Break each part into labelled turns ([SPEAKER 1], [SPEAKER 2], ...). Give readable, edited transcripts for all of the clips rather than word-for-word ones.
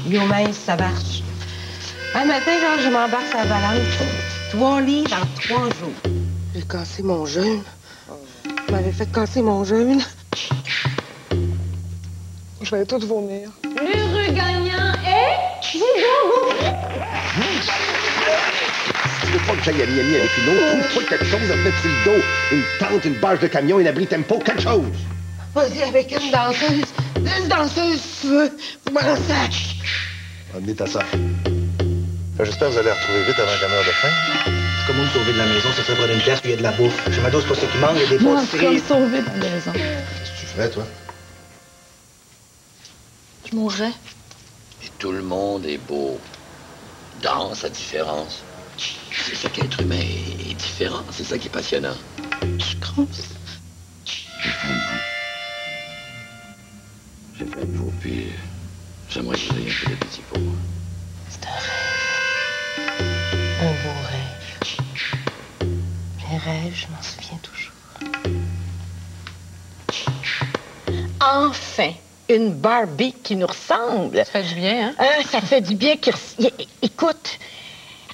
[SPEAKER 1] Yo, mince, ça marche. Un matin, là, je m'embarque sur la balance. 3 livres en 3 jours.
[SPEAKER 2] J'ai cassé mon jeûne. Vous m'avez fait casser mon jeûne. Je vais tout vomir.
[SPEAKER 1] L'heureux gagnant est...
[SPEAKER 3] Tu veux pas que j'aille à Miami avec une autre? Trouve-toi quelque chose à te mettre sur le dos. Une tente, une bâche de camion, un abri tempo, quelque chose.
[SPEAKER 2] Vas-y avec une danseuse. Une danseuse, si tu veux. Vous m'en sac.
[SPEAKER 3] Emmenez ta soeur.
[SPEAKER 4] J'espère que vous allez la retrouver vite avant qu'elle meure de faim.
[SPEAKER 5] C'est comme une sauvée de la maison, ça serait pour une place où il y a de la bouffe. Je m'adore, c'est pas ça qui manque, il y a des
[SPEAKER 6] Moi,
[SPEAKER 5] pâtisseries.
[SPEAKER 6] comme sauvée de la maison.
[SPEAKER 4] Qu'est-ce que tu ferais, toi?
[SPEAKER 6] Je mourrais.
[SPEAKER 7] Et tout le monde est beau. Dans sa différence. C'est ça qu'être humain est différent. C'est ça qui est passionnant.
[SPEAKER 6] Je grosse.
[SPEAKER 7] J'ai fait de vous, puis j'aimerais que vous ayez un peu de pitié pour moi.
[SPEAKER 1] C'est un rêve. Un beau rêve. Un rêve, je m'en souviens toujours. Enfin, une Barbie qui nous ressemble.
[SPEAKER 6] Ça fait du bien, hein?
[SPEAKER 1] Ça fait du bien. Écoute,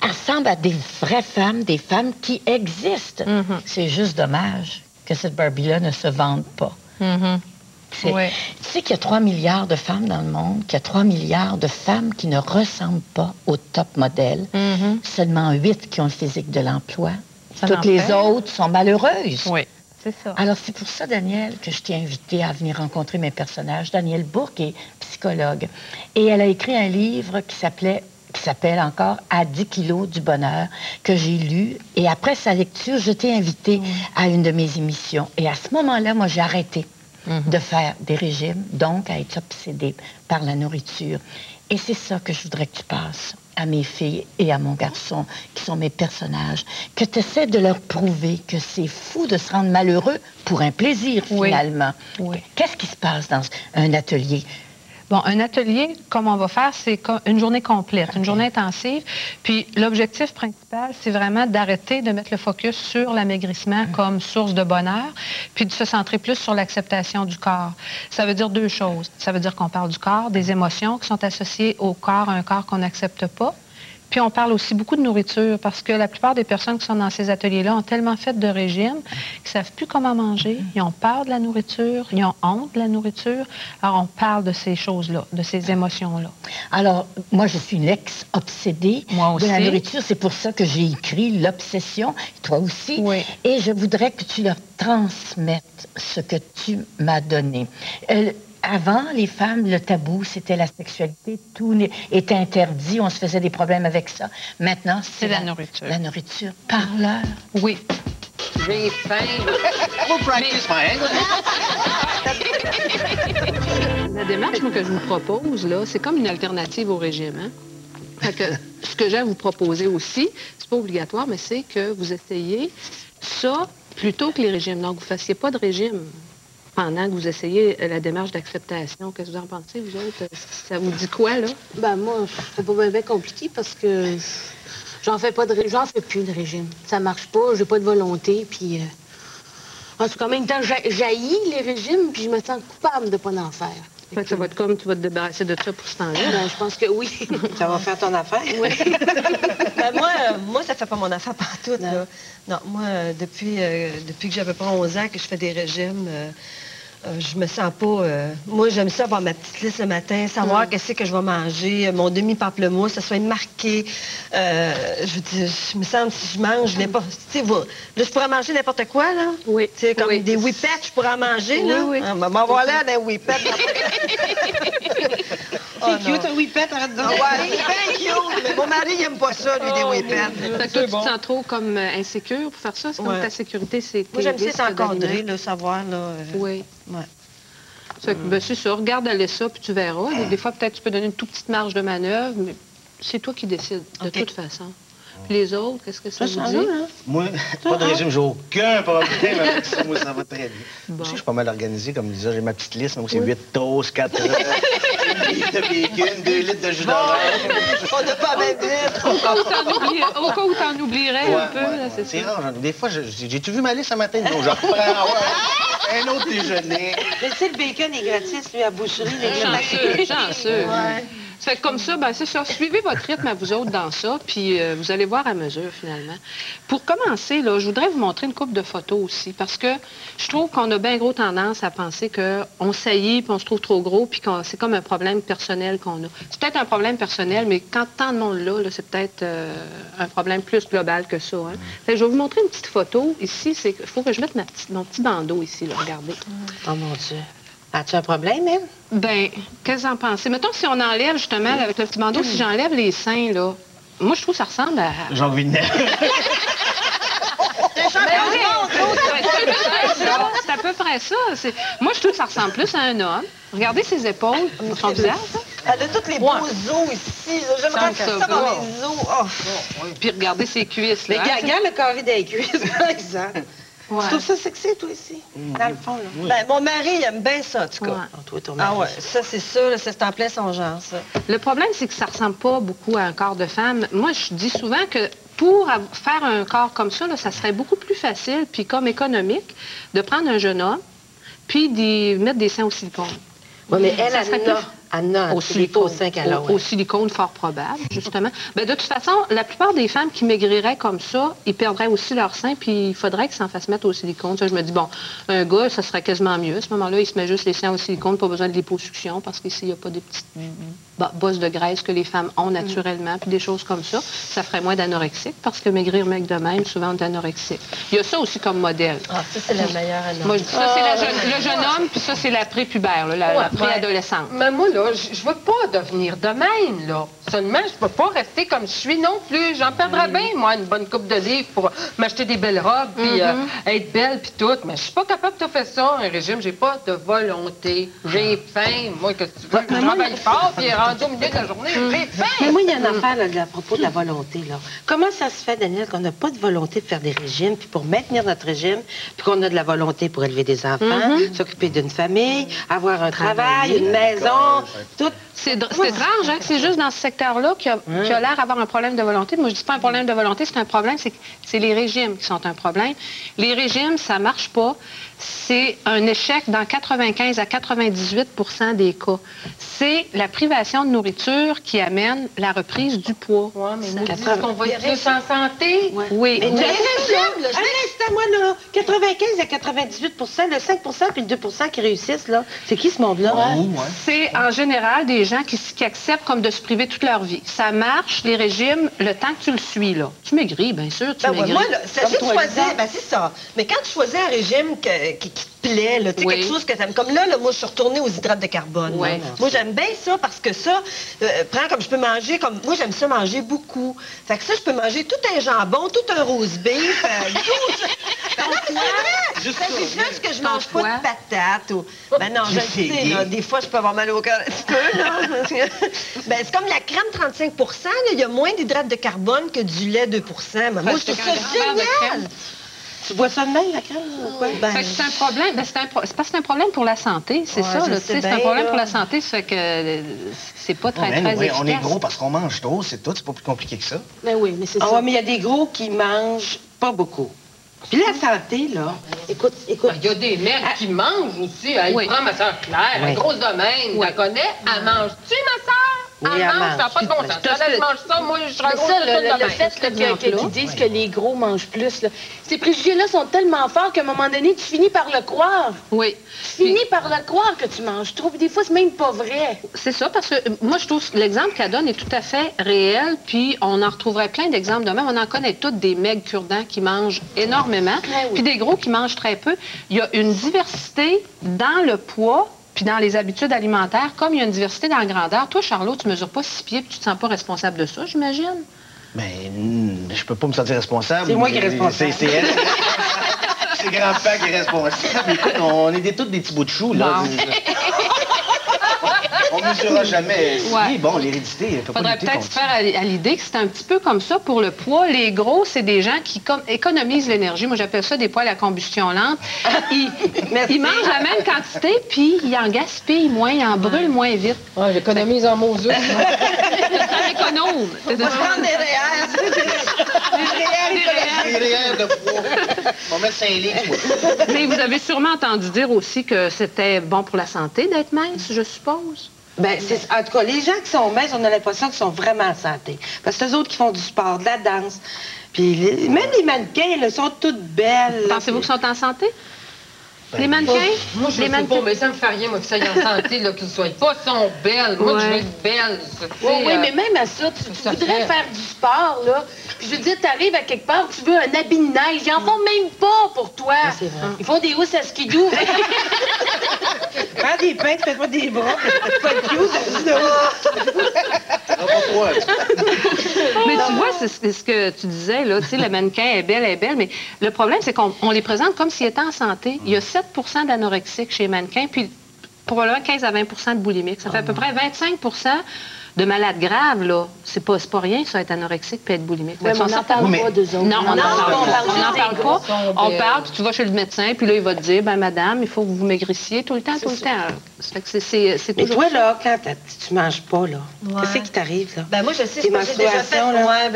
[SPEAKER 1] elle ressemble à des vraies femmes, des femmes qui existent. C'est juste dommage que cette Barbie-là ne se vende pas.
[SPEAKER 6] Ouais.
[SPEAKER 1] Tu sais qu'il y a 3 milliards de femmes dans le monde, qu'il y a 3 milliards de femmes qui ne ressemblent pas au top modèle. Seulement 8 qui ont le physique de l'emploi. Toutes les autres sont malheureuses.
[SPEAKER 6] Oui, c'est ça.
[SPEAKER 1] Alors, c'est pour ça, Daniel, que je t'ai invité à venir rencontrer mes personnages. Danielle Bourque est psychologue. Et elle a écrit un livre qui s'appelle encore « À 10 kilos du bonheur » que j'ai lu. Et après sa lecture, je t'ai invité à une de mes émissions. Et à ce moment-là, moi, j'ai arrêté de faire des régimes, donc à être obsédée par la nourriture. Et c'est ça que je voudrais que tu passes à mes filles et à mon garçon, qui sont mes personnages, que tu essaies de leur prouver que c'est fou de se rendre malheureux pour un plaisir, finalement.
[SPEAKER 6] Oui.
[SPEAKER 1] Qu'est-ce qui se passe dans un atelier?
[SPEAKER 6] Bon, un atelier, comme on va faire, c'est une journée complète, une journée intensive. Puis l'objectif principal, c'est vraiment d'arrêter de mettre le focus sur l'amaigrissement comme source de bonheur, puis de se centrer plus sur l'acceptation du corps. Ça veut dire 2 choses. Ça veut dire qu'on parle du corps, des émotions qui sont associées au corps, un corps qu'on n'accepte pas. Puis on parle aussi beaucoup de nourriture, parce que la plupart des personnes qui sont dans ces ateliers-là ont tellement fait de régime qu'ils ne savent plus comment manger. Ils ont peur de la nourriture, ils ont honte de la nouriture. Alors on parle de ces choses-là, de ces émotions-là.
[SPEAKER 1] Alors, moi, je suis une ex-obsédée de la nourriture. C'est pour ça que j'ai écrit L'Obsession, toi aussi.
[SPEAKER 6] Oui.
[SPEAKER 1] Et je voudrais que tu leur transmettes ce que tu m'as donné. Avant, les femmes, le tabou, c'était la sexualité. Tout était interdit. On se faisait des problèmes avec ça. Maintenant, c'est
[SPEAKER 6] la nourriture.
[SPEAKER 1] La nourriture. Parleur.
[SPEAKER 6] Oui.
[SPEAKER 2] J'ai faim.
[SPEAKER 5] We'll practice my English.
[SPEAKER 6] La démarche moi, que je vous propose, là, c'est comme une alternative au régime. Hein? Fait que, ce que j'ai à vous proposer aussi, c'est pas obligatoire, mais c'est que vous essayez ça plutôt que les régimes. Donc, vous ne fassiez pas de régime pendant que vous essayez la démarche d'acceptation. Qu'est-ce que vous en pensez, vous autres? Ça vous dit quoi, là?
[SPEAKER 8] Ben moi, c'est pas bien compliqué parce que j'en fais plus de régime. Ça marche pas, j'ai pas de volonté, puis... En tout cas, en même temps, j'haïs les régimes, puis je me sens coupable de pas en faire.
[SPEAKER 6] Fait que ça va être comme tu vas te débarrasser de ça pour ce temps-là.
[SPEAKER 8] Ben, je pense que oui.
[SPEAKER 2] Ça va faire ton affaire?
[SPEAKER 8] Oui.
[SPEAKER 1] Ben, moi, ça fait pas mon affaire partout, là. Non, moi, depuis que j'ai à peu près 11 ans que je fais des régimes, je me sens pas... moi, j'aime ça avoir ma petite liste le matin, savoir qu'est-ce que je vais manger, mon demi-pamplemousse, ça soit marqué. Je veux dire, je me sens, si je mange, n'importe... Tu sais, là, je pourrais manger n'importe quoi, là.
[SPEAKER 6] Oui.
[SPEAKER 1] Tu sais, comme des whippets, je pourrais en manger, là.
[SPEAKER 6] Oui.
[SPEAKER 1] M'en voilà, des whippets.
[SPEAKER 2] C'est cute, un whippet, arrête de...
[SPEAKER 1] Ouais, c'est bien cute, mais mon mari, il aime pas ça, lui, des whippets.
[SPEAKER 6] Fait que toi, tu te sens trop comme insécure pour faire ça? C'est comme ta sécurité, c'est...
[SPEAKER 1] Moi, j'aime ça s'encadrer, le savoir, là.
[SPEAKER 6] Oui.
[SPEAKER 1] Ouais.
[SPEAKER 6] C'est ça, regarde aller ça, puis tu verras. Des fois, peut-être, tu peux donner une toute petite marge de manœuvre, mais c'est toi qui décides, de toute façon. Puis les autres, qu'est-ce que ça vous dit?
[SPEAKER 5] Moi, pas de régime, j'ai aucun problème avec ça. Moi, ça va très bien. Moi aussi, je suis pas mal organisé, comme disais, j'ai ma petite liste. Moi, c'est 8 toasts, 4 œufs, 1 litre de bacon, 2 litres de jus d'orange.
[SPEAKER 1] On n'a pas même
[SPEAKER 6] Au cas où t'en oublierais un peu, là, c'est ça.
[SPEAKER 5] C'est rare. Des fois, j'ai-tu vu ma liste ce matin? Non, je reprends, un autre déjeuner.
[SPEAKER 2] Mais tu sais, le bacon est gratis, lui, à boucherie.
[SPEAKER 6] Chanceux.
[SPEAKER 1] Ouais.
[SPEAKER 6] Ça fait que comme ça, ben, c'est ça. Suivez votre rythme à vous autres dans ça, puis vous allez voir à mesure, finalement. Pour commencer, là, je voudrais vous montrer une couple de photos aussi, parce que je trouve qu'on a bien gros tendance à penser qu'on saillit, puis on se trouve trop gros, puis que c'est comme un problème personnel qu'on a. C'est peut-être un problème personnel, mais quand tant de monde là, c'est peut-être un problème plus global que ça. Hein. Fait que je vais vous montrer une petite photo. Ici, il faut que je mette mon petit bandeau ici, là, regardez.
[SPEAKER 2] Oh mon Dieu. As-tu un problème, même?
[SPEAKER 6] Ben, qu'est-ce que vous en pensez? Mettons, si on enlève, justement, là, avec le petit bandeau, si j'enlève les seins, là, moi, je trouve que ça ressemble à...
[SPEAKER 5] J'ai envie de naître.
[SPEAKER 6] C'est à peu près ça. Moi, je trouve que ça ressemble plus à un homme. Regardez ses épaules, son visage.
[SPEAKER 2] Elle a tous les beaux os ici. J'aimerais ça dans les os. Oh.
[SPEAKER 6] Puis regardez ses cuisses.
[SPEAKER 2] Mais
[SPEAKER 6] Là,
[SPEAKER 2] regarde le carré des cuisses, par exemple.
[SPEAKER 6] Ouais.
[SPEAKER 2] Tu trouves ça sexy, toi, ici? Dans le fond, là? Oui. Ben, mon mari, il aime bien ça, en tout cas.
[SPEAKER 6] Ouais.
[SPEAKER 2] Oh, toi, ton mari. Ah ouais, ça, c'est ça, c'est en plein son genre, ça.
[SPEAKER 6] Le problème, c'est que ça ressemble pas beaucoup à un corps de femme. Moi, je dis souvent que pour faire un corps comme ça, là, ça serait beaucoup plus facile, puis comme économique, de prendre un jeune homme, puis d'y mettre des seins au silicone.
[SPEAKER 2] Oui, mais elle a
[SPEAKER 6] au silicone, fort probable, justement. Bien, de toute façon, la plupart des femmes qui maigriraient comme ça, ils perdraient aussi leur sein, puis il faudrait qu'ils s'en fassent mettre au silicone. Ça, je me dis, bon, un gars, ça serait quasiment mieux. À ce moment-là, il se met juste les seins au silicone, pas besoin de liposuction, parce qu'ici, il n'y a pas des petites bosses de graisse que les femmes ont naturellement, puis des choses comme ça. Ça ferait moins d'anorexique, parce que maigrir mec de même, souvent, on est anorexique. Il y a ça aussi comme modèle.
[SPEAKER 2] Ah, ça, c'est la meilleure anorexique.
[SPEAKER 6] Moi, je dis ça, c'est le jeune homme, puis ça, c'est la prépubère, la préadolescente.
[SPEAKER 9] Mais moi, là, je veux pas devenir de même, là. Seulement, je peux pas rester comme je suis non plus. J'en perdrais bien, moi, une bonne coupe de livres pour m'acheter des belles robes, puis être belle, puis tout. Mais je suis pas capable de faire ça, un régime. J'ai pas de volonté. J'ai faim. Moi, qu'est-ce que tu veux? Je travaille fort, puis rendu au milieu de la journée, j'ai faim.
[SPEAKER 2] Mais moi, il y a une affaire là, à propos de la volonté, là. Comment ça se fait, Daniel, qu'on n'a pas de volonté de faire des régimes, puis pour maintenir notre régime, puis qu'on a de la volonté pour élever des enfants, s'occuper d'une famille, avoir un travail, une maison, tout.
[SPEAKER 6] C'est étrange, hein, que c'est juste dans ce secteur-là qu'il a l'air d'avoir un problème de volonté. Moi, je dis pas un problème de volonté, c'est un problème, c'est les régimes qui sont un problème. Les régimes, ça marche pas. C'est un échec dans 95 à 98 des cas. C'est la privation de nourriture qui amène la reprise du poids.
[SPEAKER 9] Oui, mais nous disons qu'on va être plus en santé.
[SPEAKER 6] Oui.
[SPEAKER 2] Mais un moi, là, 95 à 98 le 5 puis le 2 qui réussissent, là, c'est qui ce monde-là?
[SPEAKER 6] C'est en général des gens qui acceptent comme de se priver toute leur vie. Ça marche, les régimes, le temps que tu le suis, là. Tu maigris, bien sûr, tu maigris.
[SPEAKER 2] Moi, c'est juste choisir, c'est ça. Mais quand tu choisis un régime qui te plaît, là, tu sais, quelque chose que t'aimes. Comme là, moi, je suis retournée aux hydrates de carbone.
[SPEAKER 6] Ouais.
[SPEAKER 2] Moi, j'aime bien ça parce que ça, prends comme je peux manger, comme moi, j'aime ça manger beaucoup. Fait que ça, je peux manger tout un jambon, tout un rose beef, c'est juste que je mange pas de patates. Ben non, je le sais, là, des fois, je peux avoir mal au cœur un petit peu, là. Ben, c'est comme la crème 35 il y a moins d'hydrates de carbone que du lait 2 Moi, je trouve ça génial! Tu bois ça de même, la crème?
[SPEAKER 6] C'est un problème. Ben, c'est parce que c'est un problème pour la santé, c'est ça. C'est un problème pour la santé, ça fait que c'est pas très efficace.
[SPEAKER 5] On est gros parce qu'on mange trop, c'est tout. C'est pas plus compliqué que ça.
[SPEAKER 2] Ben oui, mais c'est ça. Ah, mais il y a des gros qui mangent pas beaucoup. Puis la santé, là, écoute.
[SPEAKER 9] Il y a des mères qui mangent aussi. Elle prend ma soeur Claire, la grosse domaine, tu la connais. Elle mange-tu, ma soeur?
[SPEAKER 2] Oui, elle mange.
[SPEAKER 9] Ça n'a pas de bon sens. Elle mange ça, moi, je serais grosse de
[SPEAKER 8] le fait qu'ils disent que les gros mangent plus, là, ces préjugés-là sont tellement forts qu'à un moment donné, tu finis par le croire.
[SPEAKER 6] Oui.
[SPEAKER 8] Tu finis par le croire que tu manges trop. Puis des fois, c'est même pas vrai.
[SPEAKER 6] C'est ça, parce que moi, je trouve que l'exemple qu'elle donne est tout à fait réel, puis on en retrouverait plein d'exemples de même. On en connaît toutes des mecs cure-dents qui mangent énormément, puis des gros qui mangent très peu. Il y a une diversité dans le poids, puis dans les habitudes alimentaires, comme il y a une diversité dans la grandeur. Toi, Charlot, tu mesures pas 6 pieds, puis tu te sens pas responsable de ça, j'imagine?
[SPEAKER 5] Ben, je peux pas me sentir responsable.
[SPEAKER 2] C'est moi qui est responsable.
[SPEAKER 5] C'est elle. C'est grand-père qui est responsable. Écoute, on est tous des petits bouts de chou, là. On ne mesurera jamais. Oui, bon, l'hérédité, il faudrait
[SPEAKER 6] peut-être se faire à l'idée que c'est un petit peu comme ça pour le poids. Les gros, c'est des gens qui économisent l'énergie. Moi, j'appelle ça des poils à combustion lente. Ils mangent la même quantité, puis ils en gaspillent moins, ils en brûlent moins vite.
[SPEAKER 9] Oui, j'économise en mots yeux.
[SPEAKER 6] C'est un économe.
[SPEAKER 2] Faut prendre des réels. Des réels
[SPEAKER 5] REER de poids. On va mettre 5 livres.
[SPEAKER 6] Mais vous avez sûrement entendu dire aussi que c'était bon pour la santé d'être mince, je suppose.
[SPEAKER 10] Ben, en tout cas, les gens qui sont minces, on a l'impression qu'ils sont vraiment en santé. Parce que les autres qui font du sport, de la danse, puis même les mannequins, là, sont toutes belles.
[SPEAKER 6] Pensez-vous qu'ils sont en santé? Les mannequins?
[SPEAKER 9] Moi, je sais pas, mais ça me fait rien, moi, que ça aille en santé, là, qu'ils ne soient pas sont belles. Moi, je veux être belle.
[SPEAKER 8] Oui, mais même à ça, tu voudrais faire du sport, là. Puis je veux dire, t'arrives à quelque part, tu veux un habit de neige. Ils en font même pas pour toi.
[SPEAKER 10] C'est vrai.
[SPEAKER 8] Ils font des housses à skidoo.
[SPEAKER 10] Prends des peintes, fais pas des bras. Pas de cute,
[SPEAKER 6] Mais tu vois, c'est ce que tu disais, là. Tu sais, le mannequin est belle, mais le problème, c'est qu'on les présente comme s'ils étaient en santé. Il y a 7 d'anorexiques chez les mannequins, puis probablement 15 à 20 de boulimiques. Ça fait à peu près 25 de malades graves, là. C'est pas rien, ça, être anorexique puis être boulimique.
[SPEAKER 8] Ouais, mais on n'en parle pas d'eux autres.
[SPEAKER 6] Non, on n'en parle pas. On parle, puis tu vas chez le médecin, puis là, il va te dire, ben madame, il faut que vous maigrissiez tout le temps. Ça fait que c'est
[SPEAKER 10] Mais
[SPEAKER 6] toujours...
[SPEAKER 10] toi, là, quand tu manges pas, là, qu'est-ce qui t'arrive, là?
[SPEAKER 2] Ben moi, je sais,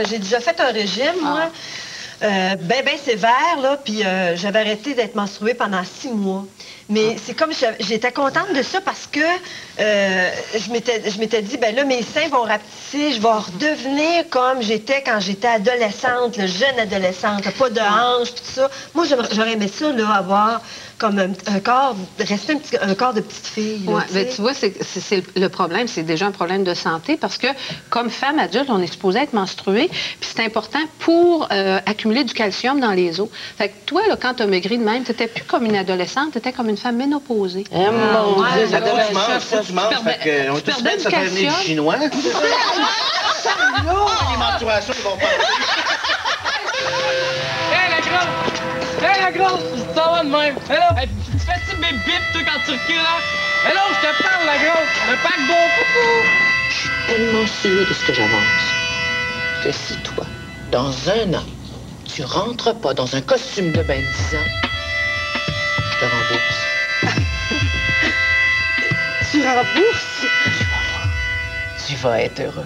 [SPEAKER 2] j'ai déjà fait un régime, moi. Ben sévère, là, puis j'avais arrêté d'être menstruée pendant 6 mois. Mais c'est comme, j'étais contente de ça parce que je m'étais dit, ben là, mes seins vont rapetisser, je vais redevenir comme j'étais quand j'étais adolescente, jeune adolescente, pas de hanches, tout ça. Moi, j'aurais aimé ça, là, avoir comme un corps, rester un corps de petite fille.
[SPEAKER 6] Oui, mais tu vois, le problème, c'est déjà un problème de santé parce que, comme femme adulte, on est supposé être menstruée, puis c'est important pour accumuler du calcium dans les os. Fait que toi, là, quand tu as maigri de même, tu n'étais plus comme une adolescente, tu étais comme une femme ménopausée.
[SPEAKER 10] Mon Dieu,
[SPEAKER 5] Ça tu manges, fait qu'on est tous bêtes, ça fait venir du chinois. Les mensurations, ils vont pas.
[SPEAKER 11] Hey, la grosse! Tu t'en vas de même! Hello! Hey, tu fais-tu bip bip, toi, quand tu recules, hein? Hello, je te parle, la grosse! Le paquebot! Coucou!
[SPEAKER 7] Je suis tellement sûr de ce que j'avance que si toi, dans 1 an, tu rentres pas dans un costume de bain de 10 ans, je te rembourse.
[SPEAKER 10] Tu rembourses?
[SPEAKER 7] Tu vas voir. Tu vas être heureuse.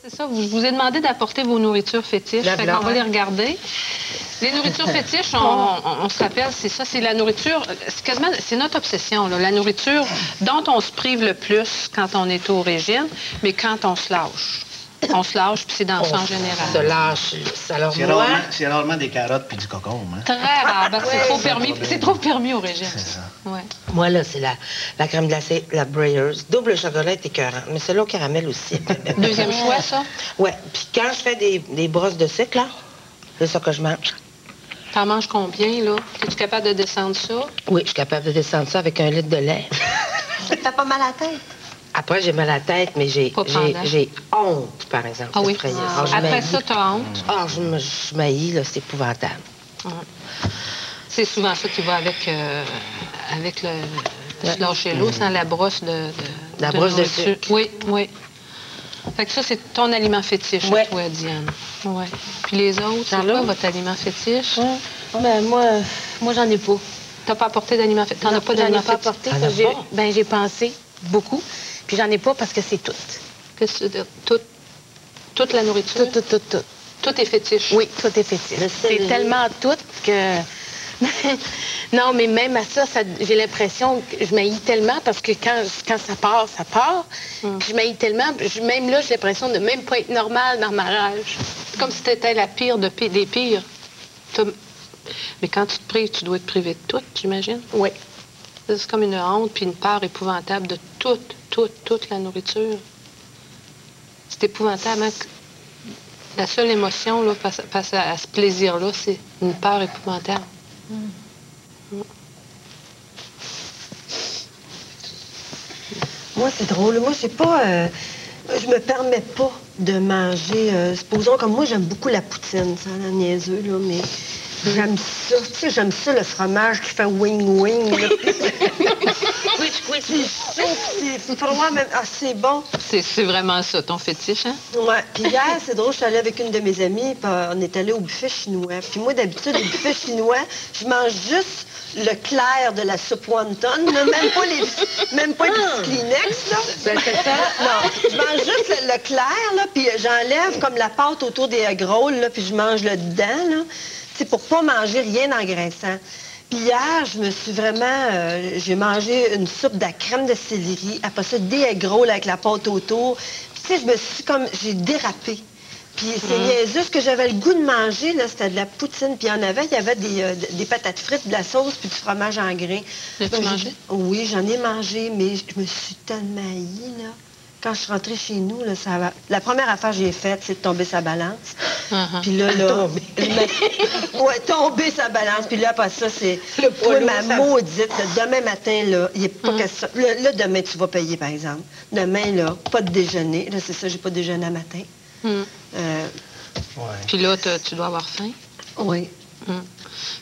[SPEAKER 6] C'est ça, je vous ai demandé d'apporter vos nourritures fétiches. Fait qu'on va les regarder. Les nourritures fétiches, on se rappelle, c'est ça, c'est la nourriture, c'est notre obsession, là, la nourriture dont on se prive le plus quand on est au régime, mais quand on se lâche. On se lâche, puis c'est dans le sens général.
[SPEAKER 10] Se lâche. Alors
[SPEAKER 5] C'est rarement des carottes puis du cocombe. Hein?
[SPEAKER 6] Très rare, parce que c'est trop permis au régime.
[SPEAKER 5] C'est ça.
[SPEAKER 6] Ouais.
[SPEAKER 10] Moi, là, c'est la crème glacée, la Breyers. Double chocolat est écœurante, mais celle-là au caramel aussi.
[SPEAKER 6] Deuxième choix, ça?
[SPEAKER 10] Oui. Puis quand je fais des brosses de sucre, là, c'est ça que je mange.
[SPEAKER 6] T'en manges combien, là? Es-tu capable de descendre ça?
[SPEAKER 10] Oui, je suis capable de descendre ça avec 1 litre de lait.
[SPEAKER 2] Ça te fait pas mal à la tête?
[SPEAKER 10] Après, j'ai mal à la tête, mais j'ai honte, par exemple.
[SPEAKER 6] Ah oui? Après ça, t'as honte?
[SPEAKER 10] Ah, je m'haïs, là, c'est épouvantable.
[SPEAKER 6] C'est souvent ça qui va avec le lâcher l'eau, sans la brosse de
[SPEAKER 10] la brosse de sucre.
[SPEAKER 6] Oui, oui. Fait que ça, c'est ton aliment fétiche, toi, Diane. Ouais. Puis les autres, c'est quoi votre aliment fétiche?
[SPEAKER 8] Ouais. Ben, moi j'en ai pas.
[SPEAKER 6] T'as pas apporté d'aliment fétiche? T'en as pas d'aliment fétiche?
[SPEAKER 8] J'en ai pas apporté. Ben, j'ai pensé beaucoup. Puis j'en ai pas parce que c'est tout.
[SPEAKER 6] Qu'est-ce que tu veux dire? Toute la nourriture?
[SPEAKER 8] Tout.
[SPEAKER 6] Tout est fétiche?
[SPEAKER 8] Oui, tout est fétiche. C'est tellement tout que... Non, mais même à ça, j'ai l'impression que je m'haïs tellement parce que quand ça part, ça part. Puis je m'haïs tellement, même là, j'ai l'impression de même pas être normale dans ma rage.
[SPEAKER 6] C'est comme si t'étais la pire des pires. Mais quand tu te prives, tu dois te priver de tout, j'imagine?
[SPEAKER 8] Oui.
[SPEAKER 6] C'est comme une honte puis une peur épouvantable de toute la nourriture. C'est épouvantable, hein? La seule émotion, là, face à ce plaisir-là, c'est une peur épouvantable.
[SPEAKER 2] Moi, c'est drôle. Moi, c'est pas... je me permets pas de manger... supposons, comme moi, j'aime beaucoup la poutine. Ça a l'air niaiseux, là, mais... J'aime ça. Tu sais, j'aime ça, le fromage qui fait wing-wing.
[SPEAKER 8] Oui,
[SPEAKER 2] Oui, c'est chaud, c'est froid, même. Ah, c'est bon.
[SPEAKER 6] C'est vraiment ça, ton fétiche, hein?
[SPEAKER 2] Ouais. Puis hier, c'est drôle, je suis allée avec une de mes amies, puis on est allé au buffet chinois. Puis moi, d'habitude, au buffet chinois, je mange juste le clair de la soupe wonton, là, même pas les petits Kleenex, là.
[SPEAKER 10] Ben, c'est ça.
[SPEAKER 2] Non, je mange juste le clair, là, puis j'enlève comme la pâte autour des grôles, là, puis je mange le dedans, là. C'est pour pas manger rien d'engraissant. Puis hier, je me suis vraiment... j'ai mangé une soupe de la crème de céleri, après ça, des egg rolls avec la pâte autour. Puis tu sais, je me suis comme... J'ai dérapé. Puis c'est niaiseux, ce que j'avais le goût de manger, là, c'était de la poutine. Puis il y avait des patates frites, de la sauce, puis du fromage en grains.
[SPEAKER 6] L'as-tu mangé?
[SPEAKER 2] Oui, j'en ai mangé, mais je me suis tellement haïe, là. Quand je suis rentrée chez nous, là, la première affaire que j'ai faite, c'est de tomber sa balance. Puis là... ouais, tomber sa balance. Puis là, après ça, c'est... Toi, ma maudite, demain matin, là, il n'est pas question... Là, demain, tu vas payer, par exemple. Demain, là, pas de déjeuner. Là, c'est ça, j'ai pas déjeuné à matin.
[SPEAKER 6] Puis là, tu dois avoir faim?
[SPEAKER 2] Oui.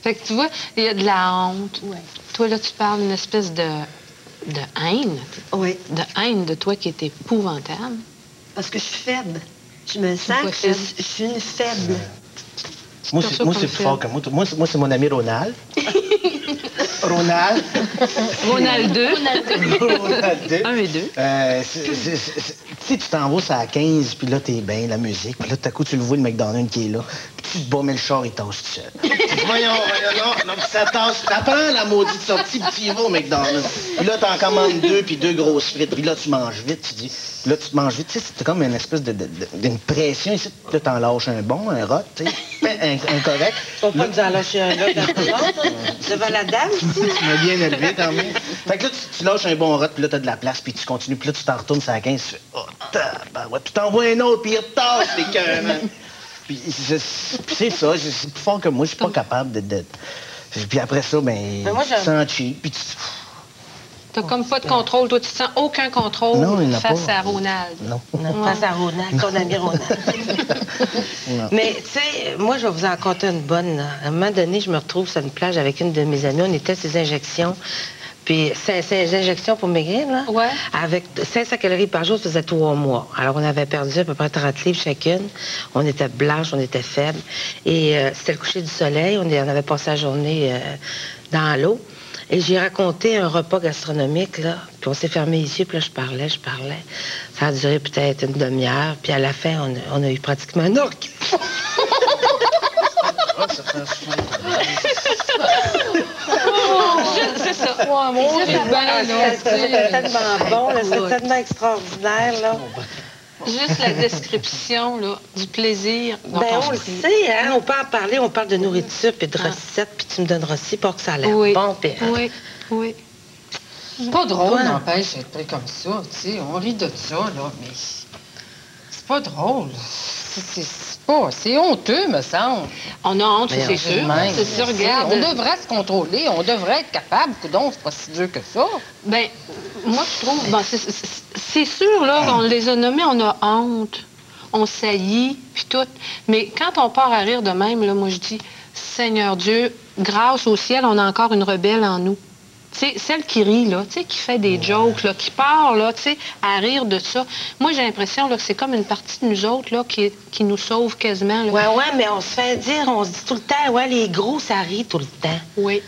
[SPEAKER 6] Fait que tu vois, il y a de la honte. Ouais. Toi, là, tu parles d'une espèce de haine.
[SPEAKER 2] Oui.
[SPEAKER 6] De haine de toi qui est épouvantable.
[SPEAKER 2] Parce que je suis faible. Je me sens que je suis une faible.
[SPEAKER 5] Moi, c'est plus fort que moi. Moi, c'est mon ami Ronald. Ronald.
[SPEAKER 6] Ronald 2.
[SPEAKER 5] Ronald 2.
[SPEAKER 6] 1 et 2.
[SPEAKER 5] Tu sais, tu t'en vas sur la 15, puis là, t'es bien, la musique, puis là, tout à coup, tu le vois, le McDonald's qui est là, puis tu te bats, mais le char, il tasse tout seul. voyons, non, puis ça tasse, ça prend la maudite sortie, puis tu y vas au McDonald's. Puis là, t'en commandes 2, puis 2 grosses frites, puis là, tu manges vite, tu dis, puis là, tu te manges vite, tu sais, c'est comme une espèce d'une pression ici, là, t'en lâches un bon, un rot, tu sais, un correct.
[SPEAKER 10] Tu vas pas nous en lâcher un là, devant la dame, ici?
[SPEAKER 5] Tu m'as bien élevé, quand même. Fait que là, tu lâches un bon rot, puis là, t'as de la place, puis tu continues, puis là, tu t'en retournes sur la 15, tu fais, oh, tabarouette, tu t'envoies un autre, puis il retasse les cœurs, man. Puis c'est ça, c'est plus fort que moi, je suis pas capable de... Puis après ça, ben tu te sens cheap, puis tu...
[SPEAKER 6] T'as comme pas de contrôle, toi, tu sens aucun contrôle face à Ronald.
[SPEAKER 5] Non.
[SPEAKER 10] Face à Ronald, ton ami Ronald. Mais, tu sais, moi, je vais vous en compter une bonne. Là. À un moment donné, je me retrouve sur une plage avec une de mes amies, on était à ses injections. Puis, ces injections pour maigrir, là, avec 500 calories par jour, ça faisait 3 mois. Alors, on avait perdu à peu près 30 livres chacune. On était blanches, on était faibles. Et c'était le coucher du soleil. On avait passé la journée dans l'eau. Et j'ai raconté un repas gastronomique, là. Puis on s'est fermé ici, puis là, je parlais. Ça a duré peut-être une demi-heure. Puis à la fin, on a eu pratiquement un orgue.
[SPEAKER 6] C'est ça.
[SPEAKER 10] C'était tellement bon, c'était tellement extraordinaire, là.
[SPEAKER 6] Juste la description là, du plaisir.
[SPEAKER 10] Ben, on le sait, hein? On peut en parler, on parle de nourriture, puis de recettes, puis tu me donneras aussi pour que ça a l'air bon. Puis,
[SPEAKER 6] oui.
[SPEAKER 9] C'est pas drôle, n'empêche, d'être comme ça, tu sais. On rit de ça, là, mais c'est pas drôle. C'est honteux, me semble.
[SPEAKER 6] On a honte, c'est sûr. C'est sûr, regarde.
[SPEAKER 9] On devrait se contrôler, on devrait être capable. Coudon, c'est pas si dur que ça.
[SPEAKER 6] Bien, moi, je trouve... Bon, c'est sûr, là, on les a nommés, on a honte, on saillit, puis tout. Mais quand on part à rire de même, là, moi, je dis, Seigneur Dieu, grâce au ciel, on a encore une rebelle en nous. Tu sais, celle qui rit, là, tu sais, qui fait des jokes, là, qui part, là, tu sais, à rire de ça. Moi, j'ai l'impression, là, que c'est comme une partie de nous autres, là, qui nous sauve quasiment, là.
[SPEAKER 10] Ouais, mais on se fait dire, on se dit tout le temps, ouais, les gros, ça rit tout le temps.
[SPEAKER 6] Oui.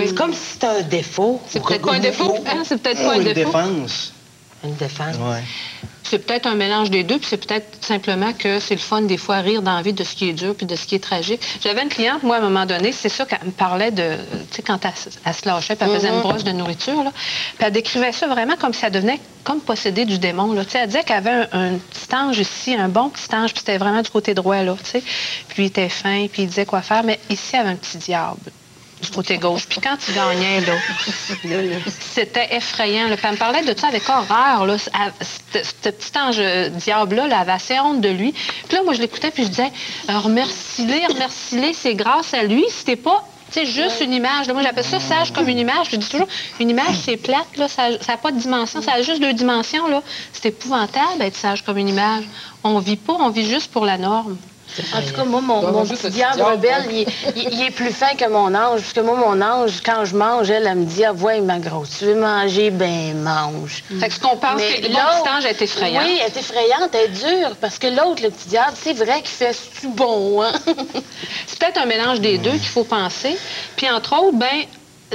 [SPEAKER 10] C'est comme si c'était un défaut.
[SPEAKER 6] C'est peut-être pas un défaut, hein? C'est peut-être pas un défaut.
[SPEAKER 5] Une défense.
[SPEAKER 10] Une défense.
[SPEAKER 5] Ouais.
[SPEAKER 6] C'est peut-être un mélange des deux, puis c'est peut-être simplement que c'est le fun, des fois, rire dans la vie de ce qui est dur puis de ce qui est tragique. J'avais une cliente, moi, à un moment donné, c'est ça qu'elle me parlait de, tu sais, quand elle se lâchait, puis elle faisait une brosse de nourriture, là, puis elle décrivait ça vraiment comme si elle devenait comme possédée du démon, là. Tu sais, elle disait qu'elle avait un petit ange ici, un bon petit ange, puis c'était vraiment du côté droit, là, tu sais. Puis il était fin, puis il disait quoi faire, mais ici, elle avait un petit diable du côté gauche. Puis quand il gagnait, là, c'était effrayant. Là. Puis elle me parlait de ça avec horreur. Là. Ce petit ange diable-là, elle avait assez honte de lui. Puis là, moi, je l'écoutais, puis je disais, remercie-les, c'est grâce à lui. C'était pas, tu sais, juste une image. Là. Moi, j'appelle ça sage comme une image. Je dis toujours, une image, c'est plate, là, ça n'a pas de dimension, ça a juste 2 dimensions. Là. C'est épouvantable d'être sage comme une image. On vit pas, on vit juste pour la norme.
[SPEAKER 8] En tout cas, moi, mon petit diable rebelle, il est plus fin que mon ange. Parce que moi, mon ange, quand je mange, elle me dit, ah, ouais, ma grosse, tu veux manger? Ben, mange.
[SPEAKER 6] Fait que ce qu'on pense, c'est que mon petit ange est effrayante.
[SPEAKER 8] Oui, elle est effrayante, elle est dure. Parce que l'autre, le petit diable, c'est vrai qu'il fait du bon, hein?
[SPEAKER 6] C'est peut-être un mélange des deux qu'il faut penser. Puis, entre autres, ben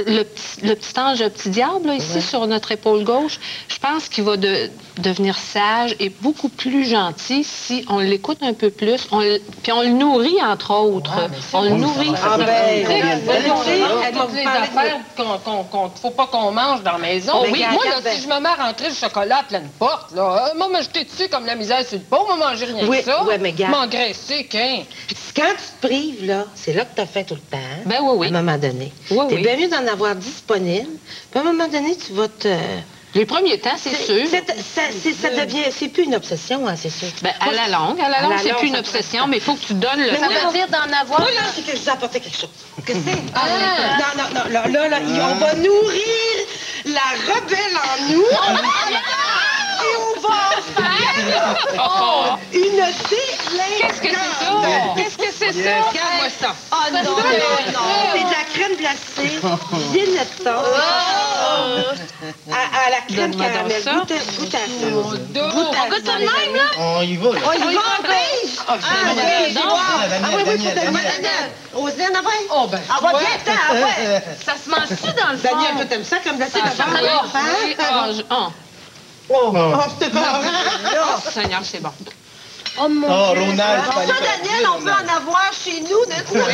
[SPEAKER 6] le petit ange, le petit diable, là, ici, sur notre épaule gauche, je pense qu'il va devenir sage et beaucoup plus gentil si on l'écoute un peu plus. Puis on le nourrit, entre autres. On le nourrit.
[SPEAKER 9] Ah ben, elle va vous parler d'affaires faut pas qu'on mange dans la maison.
[SPEAKER 6] Oh, oui,
[SPEAKER 9] moi, là, si je me mets à rentrer du chocolat à pleine porte, là, moi, me jeter dessus comme la misère sur le pot, moi, manger rien que ça.
[SPEAKER 10] Oui, mais garde.
[SPEAKER 9] M'engraisser, qu'un.
[SPEAKER 10] Quand tu te prives, là, c'est là que tu as fait tout le temps.
[SPEAKER 6] Ben oui.
[SPEAKER 10] À un moment donné.
[SPEAKER 6] Oui,
[SPEAKER 10] T'es bien mieux d'en avoir disponible. Puis à un moment donné, tu vas te...
[SPEAKER 6] Les premiers temps, c'est sûr.
[SPEAKER 10] Ça devient... C'est plus une obsession, hein, c'est sûr.
[SPEAKER 6] Ben, à la longue, c'est plus une obsession, mais il faut que tu donnes le...
[SPEAKER 8] Ça veut dire d'en avoir...
[SPEAKER 10] Moi, là, c'est que je vous ai apporté quelque chose. Que c'est? Non, là, on va nourrir la rebelle en nous. Et on va faire une déclinquante.
[SPEAKER 6] Qu'est-ce que c'est ça? Qu'est-ce que c'est ça?
[SPEAKER 10] Regarde-moi ça. Oh non. C'est de la crème glacée, Viennetton. À la crème caramel. Goûte à ça.
[SPEAKER 8] On goûte ça de même, là?
[SPEAKER 5] On y va, là.
[SPEAKER 10] On y va en beige. Roselyne, après?
[SPEAKER 9] Oh, ben,
[SPEAKER 10] ah, va bien, attends, ouais.
[SPEAKER 8] Ça se mange-tu dans le fond?
[SPEAKER 10] Daniel, toi, t'aimes ça comme glacé d'abord?
[SPEAKER 6] C'était pas Seigneur, c'est bon.
[SPEAKER 8] Oh, mon Dieu.
[SPEAKER 5] Ronald,
[SPEAKER 2] Ça, Daniel, on veut en avoir chez nous de ça.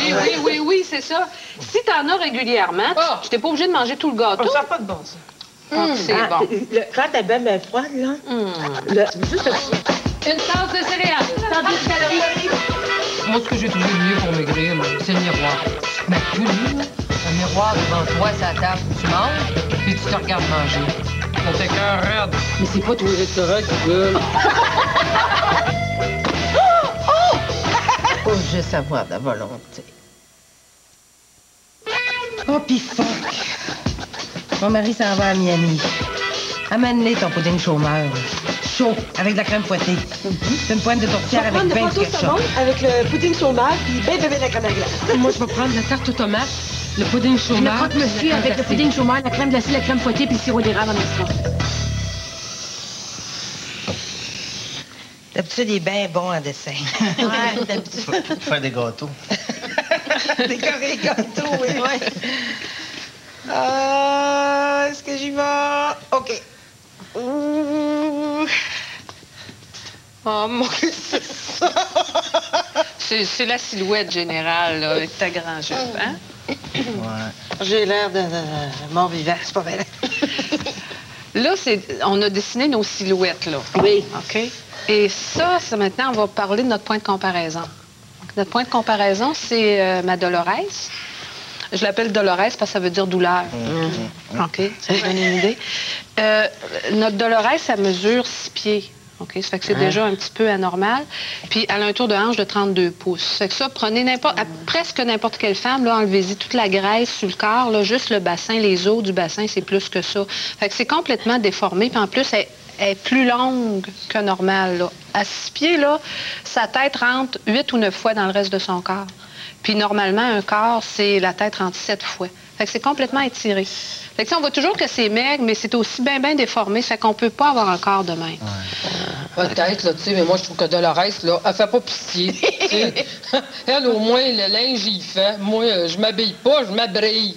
[SPEAKER 6] Oui, c'est ça. Si t'en as régulièrement, je t'ai pas obligé de manger tout le gâteau.
[SPEAKER 9] Ça n'a pas de bon, ça.
[SPEAKER 6] C'est bon.
[SPEAKER 10] Quand t'es bien froide, là, juste
[SPEAKER 6] une tasse de céréales.
[SPEAKER 9] Moi, ce que j'ai trouvé mieux pour maigrir, c'est le miroir. Ben, tu lis, un miroir devant toi, c'est la table où tu manges, puis tu te regardes manger. On fait qu'un raide. Mais c'est pas tous les restaurants qui veulent.
[SPEAKER 10] Faut juste avoir de la volonté. Oh, pis fuck. Mon mari s'en va à Miami. Amène-les ton pudding chômeur. Chaud, avec de la crème fouettée. C'est une pointe de tourtière avec 20 ketchup.
[SPEAKER 2] Avec le pudding chômeur puis ben de la crème à glace.
[SPEAKER 9] Moi, je vais prendre la tarte aux tomates, le pudding chômeur.
[SPEAKER 8] Le croque-monsieur avec le pudding chômeur, la crème glacée, la crème fouettée puis le sirop d'érable en extra.
[SPEAKER 10] D'habitude, il est bien bon en dessin.
[SPEAKER 5] Ouais, d'habitude. Pour faire des gâteaux.
[SPEAKER 10] Décorer les gâteaux, oui. Est-ce que j'y vais? OK.
[SPEAKER 6] Oh, mon Dieu, c'est ça. C'est la silhouette générale, là, avec ta grande jupe, hein?
[SPEAKER 5] Ouais.
[SPEAKER 10] J'ai l'air de mort vivant, c'est pas vrai.
[SPEAKER 6] Là, on a dessiné nos silhouettes, là.
[SPEAKER 10] Oui.
[SPEAKER 6] OK? Et ça, maintenant, on va parler de notre point de comparaison. Donc, notre point de comparaison, c'est ma Dolores. Je l'appelle Dolores parce que ça veut dire douleur. OK? Ça vous donne une idée. Notre Dolores, ça mesure 6 pieds. OK? Ça fait que c'est déjà un petit peu anormal. Puis, elle a un tour de hanche de 32 pouces. Ça fait que ça, prenez presque n'importe quelle femme, là, enlevez-y toute la graisse sur le corps, là, juste le bassin, les os du bassin, c'est plus que ça. Fait que c'est complètement déformé. Puis en plus, elle est plus longue que normal, là. À 6 pieds, là, sa tête rentre 8 ou 9 fois dans le reste de son corps. Puis normalement, un corps, c'est la tête rentre 7 fois. Fait que c'est complètement étiré. Fait que on voit toujours que c'est maigre, mais c'est aussi bien déformé. Fait qu'on peut pas avoir un corps de même.
[SPEAKER 9] Peut-être, là, tu sais, mais moi, je trouve que Dolores, là, elle fait pas pitié. Elle, au moins, le linge, il fait. Moi, je m'habille pas, je m'abrille.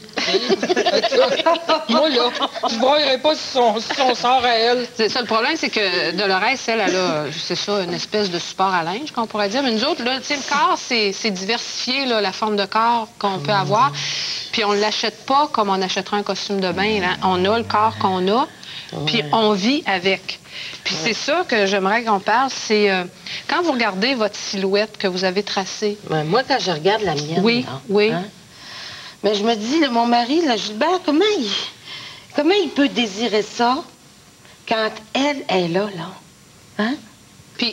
[SPEAKER 9] Moi, là, je broyerais pas si on sort à elle.
[SPEAKER 6] C'est ça, le problème, c'est que Dolores, elle a, c'est ça, une espèce de support à linge, qu'on pourrait dire. Mais nous autres, là, tu sais, le corps, c'est diversifié, là, la forme de corps qu'on peut avoir. Puis on ne l'achète pas comme on achèterait un costume de bain. Là. On a le corps qu'on a, puis on vit avec. Puis c'est ça que j'aimerais qu'on parle, c'est quand vous regardez votre silhouette que vous avez tracée.
[SPEAKER 10] Ben, moi, quand je regarde la mienne,
[SPEAKER 6] oui,
[SPEAKER 10] là,
[SPEAKER 6] oui.
[SPEAKER 10] Hein, mais je me dis, là, mon mari, là, Gilbert, comment il peut désirer ça quand elle est là? Hein?
[SPEAKER 6] Puis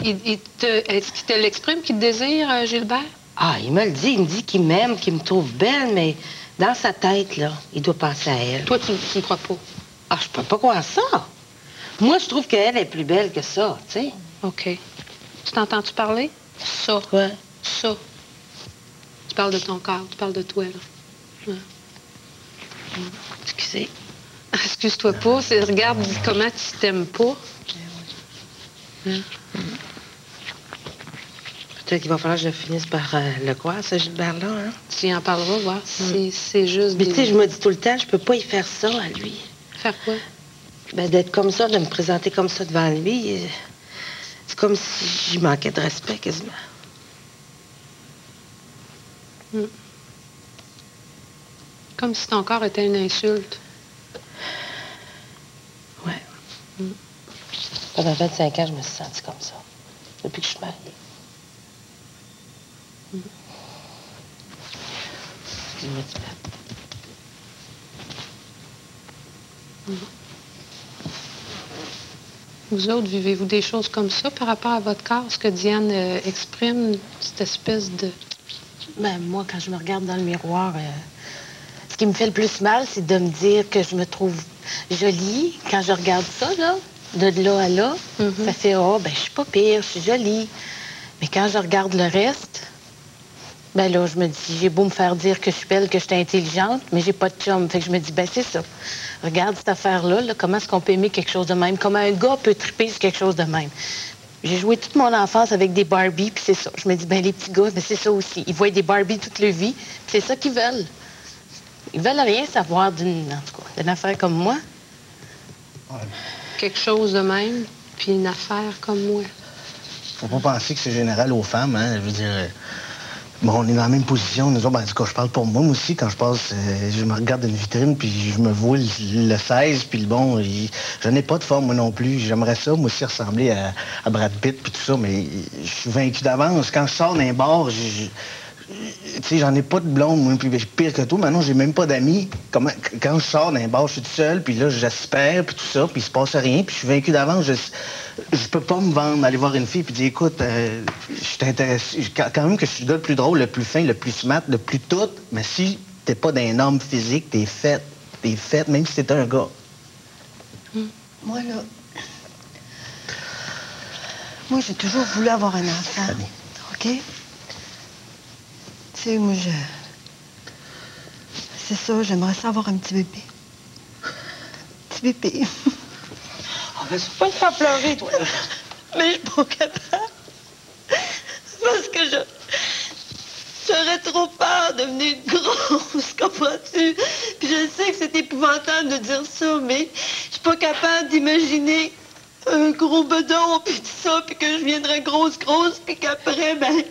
[SPEAKER 6] est-ce qu'il te l'exprime qu'il te désire, Gilbert?
[SPEAKER 10] Ah, il me le dit. Il me dit qu'il m'aime, qu'il me trouve belle, mais dans sa tête, là, il doit penser à elle.
[SPEAKER 6] Toi, tu ne crois pas?
[SPEAKER 10] Ah, je peux pas croire ça. Moi, je trouve qu'elle est plus belle que ça, tu sais.
[SPEAKER 6] OK. Tu t'entends-tu parler? Ça.
[SPEAKER 10] Ouais.
[SPEAKER 6] Ça. Tu parles de ton corps, tu parles de toi, là. Ouais.
[SPEAKER 10] Excusez.
[SPEAKER 6] Excuse-toi pas, regarde comment tu t'aimes pas.
[SPEAKER 10] Peut-être qu'il va falloir que je finisse par le croire, ce Gilbert-là, hein?
[SPEAKER 6] Tu y en parleras, voir si c'est juste...
[SPEAKER 10] Mais tu sais, je me dis tout le temps, je peux pas y faire ça à lui.
[SPEAKER 6] Faire quoi?
[SPEAKER 10] Ben, d'être comme ça, de me présenter comme ça devant lui, c'est comme si j'y manquais de respect, quasiment.
[SPEAKER 6] Comme si ton corps était une insulte.
[SPEAKER 10] Ouais. Pendant 25 ans, je me suis sentie comme ça. Depuis que je suis mariée. Excuse-moi, tu
[SPEAKER 6] Vous autres, vivez-vous des choses comme ça par rapport à votre corps, ce que Diane exprime, cette espèce de...
[SPEAKER 8] Ben, moi, quand je me regarde dans le miroir, ce qui me fait le plus mal, c'est de me dire que je me trouve jolie. Quand je regarde ça, là, de là à là, ça fait « Oh, ben, je suis pas pire, je suis jolie. » Mais quand je regarde le reste, ben là, je me dis, j'ai beau me faire dire que je suis belle, que je suis intelligente, mais j'ai pas de chum. Fait que je me dis, ben c'est ça. Regarde cette affaire-là, là, comment est-ce qu'on peut aimer quelque chose de même? Comment un gars peut triper sur quelque chose de même? J'ai joué toute mon enfance avec des Barbies, puis c'est ça. Je me dis, ben les petits gars, ben c'est ça aussi. Ils voient des Barbies toute leur vie, puis c'est ça qu'ils veulent. Ils veulent rien savoir d'une affaire comme moi.
[SPEAKER 5] Ouais.
[SPEAKER 6] Quelque chose de même, puis une affaire comme moi.
[SPEAKER 5] Faut pas penser que c'est général aux femmes, hein. Je veux dire, bon, on est dans la même position. Nous autres, ben, en tout cas, je parle pour moi aussi. Quand je passe, je me regarde dans une vitrine, puis je me vois le 16, puis le bon, je n'ai pas de forme, moi non plus. J'aimerais ça, moi aussi, ressembler à Brad Pitt, puis tout ça, mais je suis vaincu d'avance. Quand je sors d'un bar, tu sais, j'en ai pas de blonde, moi, puis pire que tout. Maintenant, j'ai même pas d'amis. Quand je sors d'un bar, je suis tout seul, puis là, j'espère, puis tout ça, puis il se passe rien, puis je suis vaincu d'avance. Je peux pas me vendre, aller voir une fille, puis dire, écoute, je suis intéressé. Quand même que je suis le plus drôle, le plus fin, le plus smart, le plus tout, mais si t'es pas d'un homme physique, t'es faite, même si t'es un gars.
[SPEAKER 2] Moi, là... Moi, j'ai toujours voulu avoir un enfant. OK? Tu sais, moi, c'est ça, j'aimerais ça avoir un petit bébé. Petit bébé.
[SPEAKER 10] Oh, mais c'est pas le faire pleurer, toi.
[SPEAKER 2] Mais je suis pas capable. Parce que j'aurais trop peur de devenir grosse, comprends-tu? Puis je sais que c'est épouvantable de dire ça, mais je suis pas capable d'imaginer un gros bedon, puis tout ça, puis que je viendrais grosse, puis qu'après, ben...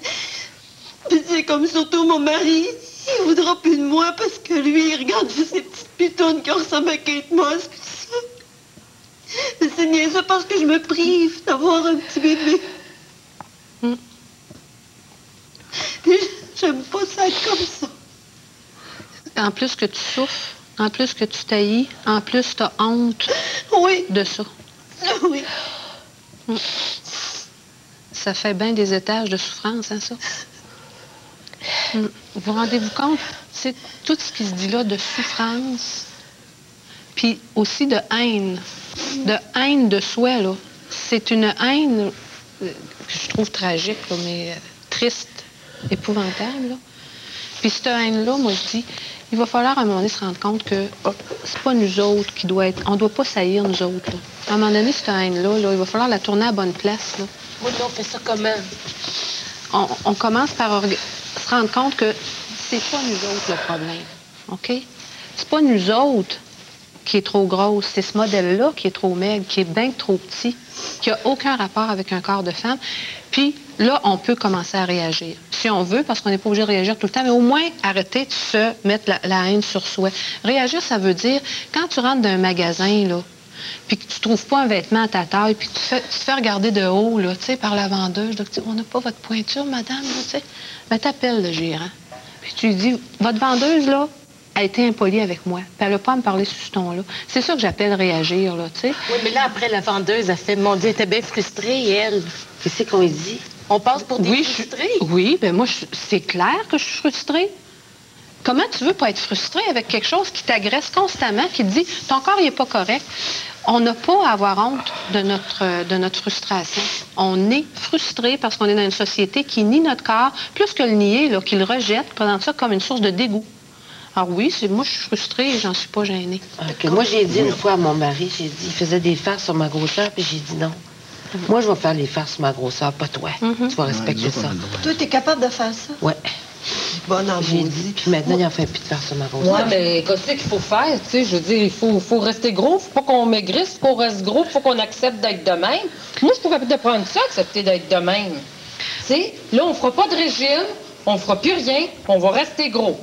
[SPEAKER 2] Puis c'est comme surtout mon mari, il voudra plus de moi parce que lui, il regarde juste ces petites pitounes qui ressemblent à Kate Moss, puis tout ça. Mais c'est niaiseux parce que je me prive d'avoir un petit bébé. Puis j'aime pas ça être comme ça.
[SPEAKER 6] En plus que tu souffres, en plus que tu t'haïs, en plus tu as honte de ça.
[SPEAKER 2] Oui.
[SPEAKER 6] Ça fait bien des étages de souffrance, hein, ça? Vous rendez-vous compte? C'est tout ce qui se dit là de souffrance, puis aussi de haine de soi, là. C'est une haine que je trouve tragique, là, mais triste, épouvantable, là. Puis cette haine-là, moi, je dis, il va falloir à un moment donné se rendre compte que c'est pas nous autres qui doit être... On doit pas saillir, nous autres, là. À un moment donné, cette haine-là, là, il va falloir la tourner à la bonne place, là.
[SPEAKER 8] Oui, on fait ça comment?
[SPEAKER 6] On commence par se rendre compte que c'est pas nous autres le problème, OK? C'est pas nous autres qui est trop grosse, c'est ce modèle-là qui est trop maigre, qui est bien trop petit, qui n'a aucun rapport avec un corps de femme. Puis là, on peut commencer à réagir. Si on veut, parce qu'on n'est pas obligé de réagir tout le temps, mais au moins arrêter de se mettre la haine sur soi. Réagir, ça veut dire, quand tu rentres dans un magasin, là, puis que tu trouves pas un vêtement à ta taille, puis que tu te fais regarder de haut, là, tu sais, par la vendeuse, là, on n'a pas votre pointure, madame, là, tu sais. Ben, t'appelles le gérant. Puis tu lui dis, votre vendeuse, là, a été impolie avec moi. Puis elle n'a pas à me parler sur ce ton-là. C'est ça que j'appelle réagir, là, tu sais.
[SPEAKER 8] Oui, mais là, après, la vendeuse a fait, mon Dieu, elle était bien frustrée, elle.
[SPEAKER 10] Qu'est-ce qu'on lui dit?
[SPEAKER 8] On passe pour des frustrés.
[SPEAKER 6] Oui, bien moi, c'est clair que je suis frustrée. Comment tu veux pas être frustrée avec quelque chose qui t'agresse constamment, qui te dit, ton corps, il n'est pas correct? on n'a pas à avoir honte de notre frustration. On est frustré parce qu'on est dans une société qui nie notre corps, plus que le nier, là, qui le rejette, présente ça comme une source de dégoût. Alors oui, moi, je suis frustrée et j'en suis pas gênée.
[SPEAKER 10] Okay. Moi, j'ai dit une fois à mon mari, j'ai dit, il faisait des farces sur ma grosseur, puis j'ai dit non. Moi, je vais faire les farces sur ma grosseur, pas toi. Tu vas respecter ça.
[SPEAKER 2] Toi, t'es capable de faire ça?
[SPEAKER 10] Oui.
[SPEAKER 2] Bonne en
[SPEAKER 10] j'ai dit, puis maintenant, il en fait plus de farces sur ma grosseur.
[SPEAKER 9] Ouais, mais qu'est-ce qu'il faut faire, tu sais? Je veux dire, il faut rester gros, faut pas qu'on maigrisse, faut qu'on reste gros, faut qu'on accepte d'être de même. Moi, je suis pas capable de prendre ça, accepter d'être de même. Tu sais, là, on fera pas de régime, on fera plus rien, on va rester gros.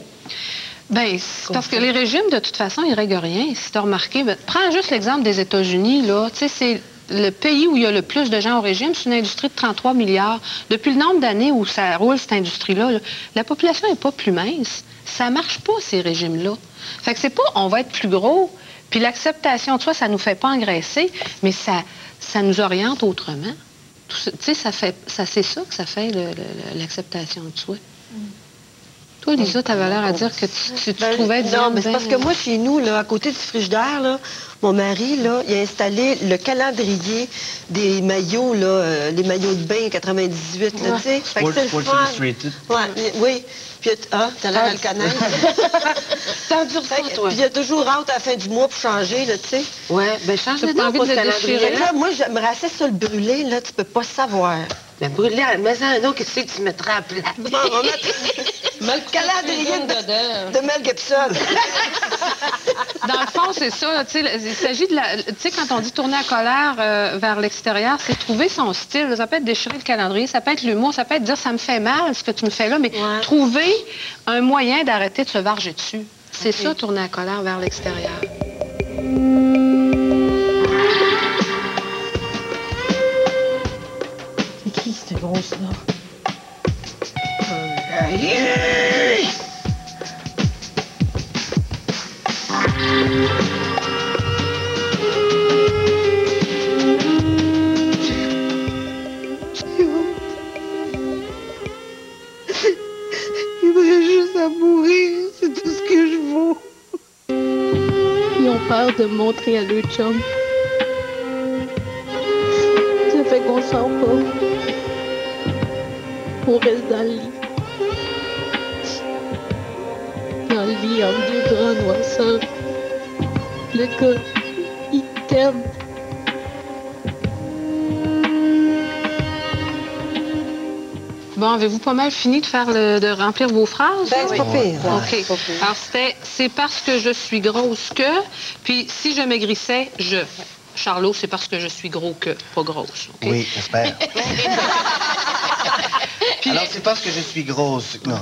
[SPEAKER 6] Bien, c'est parce que les régimes, de toute façon, ils ne règlent rien. Si tu as remarqué, prends juste l'exemple des États-Unis, là. Tu sais, c'est le pays où il y a le plus de gens au régime, c'est une industrie de 33 milliards. Depuis le nombre d'années où ça roule, cette industrie-là, là, la population n'est pas plus mince. Ça ne marche pas, ces régimes-là. Fait que c'est pas on va être plus gros, puis l'acceptation de soi, ça ne nous fait pas engraisser, mais ça nous oriente autrement. Tu sais, c'est ça que ça fait, l'acceptation de soi. Toi, Lisa, tu avais l'air à dire que tu trouvais...
[SPEAKER 2] Non, mais c'est parce que moi, chez nous, là, à côté du frigidaire, là, mon mari, là, il a installé le calendrier des maillots, là, les maillots de bain 98, là, tu sais. Fait que c'est le fun. Ouais, oui. Puis, t'as l'air à le connaître.
[SPEAKER 10] T'as dur ça, toi.
[SPEAKER 2] Puis il y a toujours hâte à la fin du mois pour changer, là, tu sais.
[SPEAKER 10] Ouais, ben change-le donc pour le calendrier.
[SPEAKER 2] Là, moi, j'aimerais assez ça le brûler, là, tu peux pas savoir.
[SPEAKER 10] Mais brûler, mets ça un autre, qu'est-ce que tu mettras à plat?
[SPEAKER 2] Bon, on va mettre le calendrier de Mel Gibson.
[SPEAKER 6] Dans le fond, c'est ça. Il s'agit de la... Tu sais, quand on dit tourner à colère vers l'extérieur, c'est trouver son style. Ça peut être déchirer le calendrier, ça peut être l'humour, ça peut être dire ça me fait mal ce que tu me fais là, mais trouver un moyen d'arrêter de se varger dessus. C'est ça, tourner à colère vers l'extérieur.
[SPEAKER 8] C'est qui, cette grosse-là?
[SPEAKER 12] De me montrer à leur chum. Ça fait qu'on sort pas. On reste dans le lit. Dans le lit, entre deux draps noirceurs. Le gars, il t'aime.
[SPEAKER 6] Bon, avez-vous pas mal fini de remplir vos phrases?
[SPEAKER 2] Ben, c'est pas pire.
[SPEAKER 6] OK. Alors, c'est parce que je suis grosse que, puis si je maigrissais, je. Charlot, c'est parce que je suis gros que, pas grosse. Okay?
[SPEAKER 5] Oui, j'espère. Alors, c'est parce que je suis grosse. Non.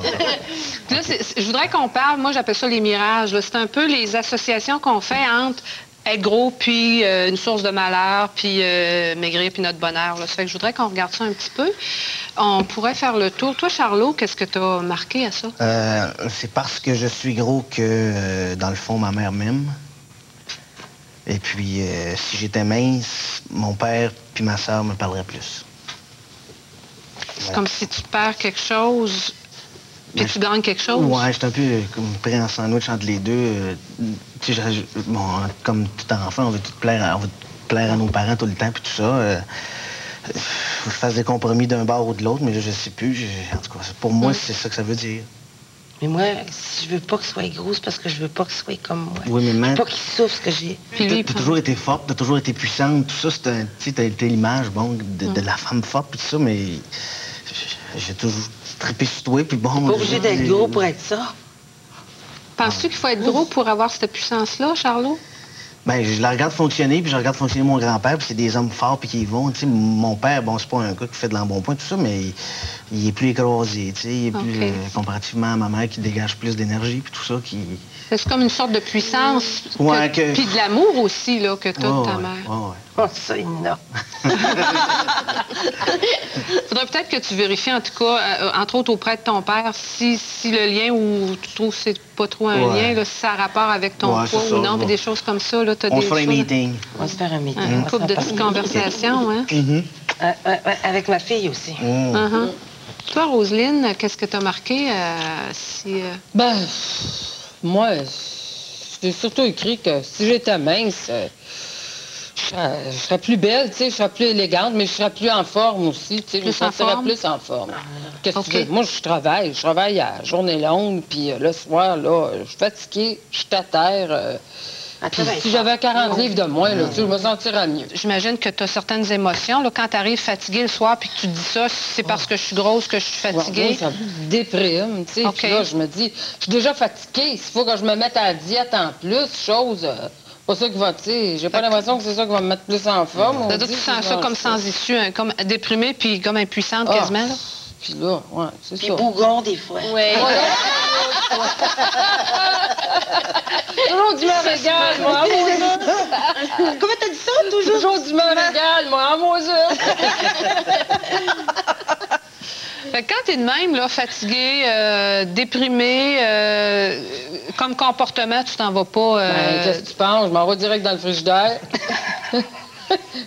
[SPEAKER 6] Là, je voudrais qu'on parle, moi, j'appelle ça les mirages. C'est un peu les associations qu'on fait entre être gros, puis une source de malheur, puis maigrir, puis notre bonheur. Là. Ça fait que je voudrais qu'on regarde ça un petit peu. On pourrait faire le tour. Toi, Charlot, qu'est-ce que tu as marqué à ça?
[SPEAKER 5] C'est parce que je suis gros que, dans le fond, ma mère m'aime. Et puis, si j'étais mince, mon père puis ma soeur me parleraient plus.
[SPEAKER 6] C'est comme si tu perds quelque chose, puis tu gagnes quelque chose.
[SPEAKER 5] Ouais, j'étais un peu comme pris en sandwich entre les deux. Tu sais, bon, comme tout enfant, on veut tout plaire à nos parents tout le temps, puis tout ça. Faut que je fasse des compromis d'un bord ou de l'autre, mais là, je sais plus. En tout cas, pour moi, c'est ça que ça veut dire.
[SPEAKER 10] Mais moi, si je veux pas qu'il soit gros, c'est parce que je veux pas qu'il soit comme moi.
[SPEAKER 5] Oui, mais
[SPEAKER 10] je veux pas qu'il souffre ce que j'ai.
[SPEAKER 5] T'as toujours été forte, t'as toujours été puissante, tout ça, t'as été l'image, bon, de la femme forte, puis tout ça, mais j'ai toujours trippé sur toi, puis bon...
[SPEAKER 10] Pas obligé d'être gros pour être ça.
[SPEAKER 6] Penses-tu qu'il faut être gros pour avoir cette puissance-là, Charlot?
[SPEAKER 5] Ben, je la regarde fonctionner, puis je regarde fonctionner mon grand-père, puis c'est des hommes forts, puis qui y vont. Tu sais, mon père, bon, c'est pas un gars qui fait de l'embonpoint, tout ça, mais il est plus écrasé, tu sais, il est plus, comparativement à ma mère qui dégage plus d'énergie, puis tout ça, qui...
[SPEAKER 6] C'est comme une sorte de puissance, puis de l'amour aussi, là, que t'as de ta mère.
[SPEAKER 10] Oh, ça, il y en a.
[SPEAKER 6] Faudrait peut-être que tu vérifies, en tout cas, entre autres auprès de ton père, si le lien, ou tu trouves que c'est pas trop un lien, là, si ça a rapport avec ton poids ou non, puis des choses comme ça, là, t'as des choses...
[SPEAKER 5] On se fera un meeting.
[SPEAKER 10] On va se faire un meeting.
[SPEAKER 6] Une couple de petites conversations, hein?
[SPEAKER 10] Avec ma fille aussi.
[SPEAKER 6] Toi, Roselyne, qu'est-ce que t'as marqué
[SPEAKER 9] Ben, moi, j'ai surtout écrit que si j'étais mince... serais plus belle, tu sais, je serais plus élégante, mais je serais plus en forme aussi, tu sais, je me sentirais plus en forme. Qu'est-ce que tu veux? Moi, je travaille à journée longue, puis le soir, là, je suis fatiguée, je suis à terre. Puis si j'avais 40 livres de moins, là, tu sais, je me sentirais mieux.
[SPEAKER 6] J'imagine que tu as certaines émotions. Là, quand tu arrives fatiguée le soir puis que tu dis ça, c'est parce que je suis grosse que je suis fatiguée?
[SPEAKER 9] Ouais, ça me déprime, tu sais. Puis là, je me dis, je suis déjà fatiguée. Il faut que je me mette à la diète en plus, chose... pas ça qui va, tu sais, j'ai pas l'impression que c'est ça qui va me mettre plus en forme.
[SPEAKER 6] C'est-à-dire que tu sens ça comme sans issue, hein, comme déprimée puis comme impuissante quasiment, là?
[SPEAKER 9] Puis là, ouais, c'est ça.
[SPEAKER 10] Puis bougon, des fois.
[SPEAKER 6] Oui.
[SPEAKER 9] Toujours d'humeur égale, moi, en Moselle.
[SPEAKER 10] Comment t'as dit ça, toujours?
[SPEAKER 9] Toujours d'humeur égale, moi, en Moselle.
[SPEAKER 6] Fait que quand t'es de même, là, fatigué, déprimé, comme comportement, tu t'en vas pas...
[SPEAKER 9] Qu'est-ce que tu penses? Je m'en vais direct dans le frigidaire.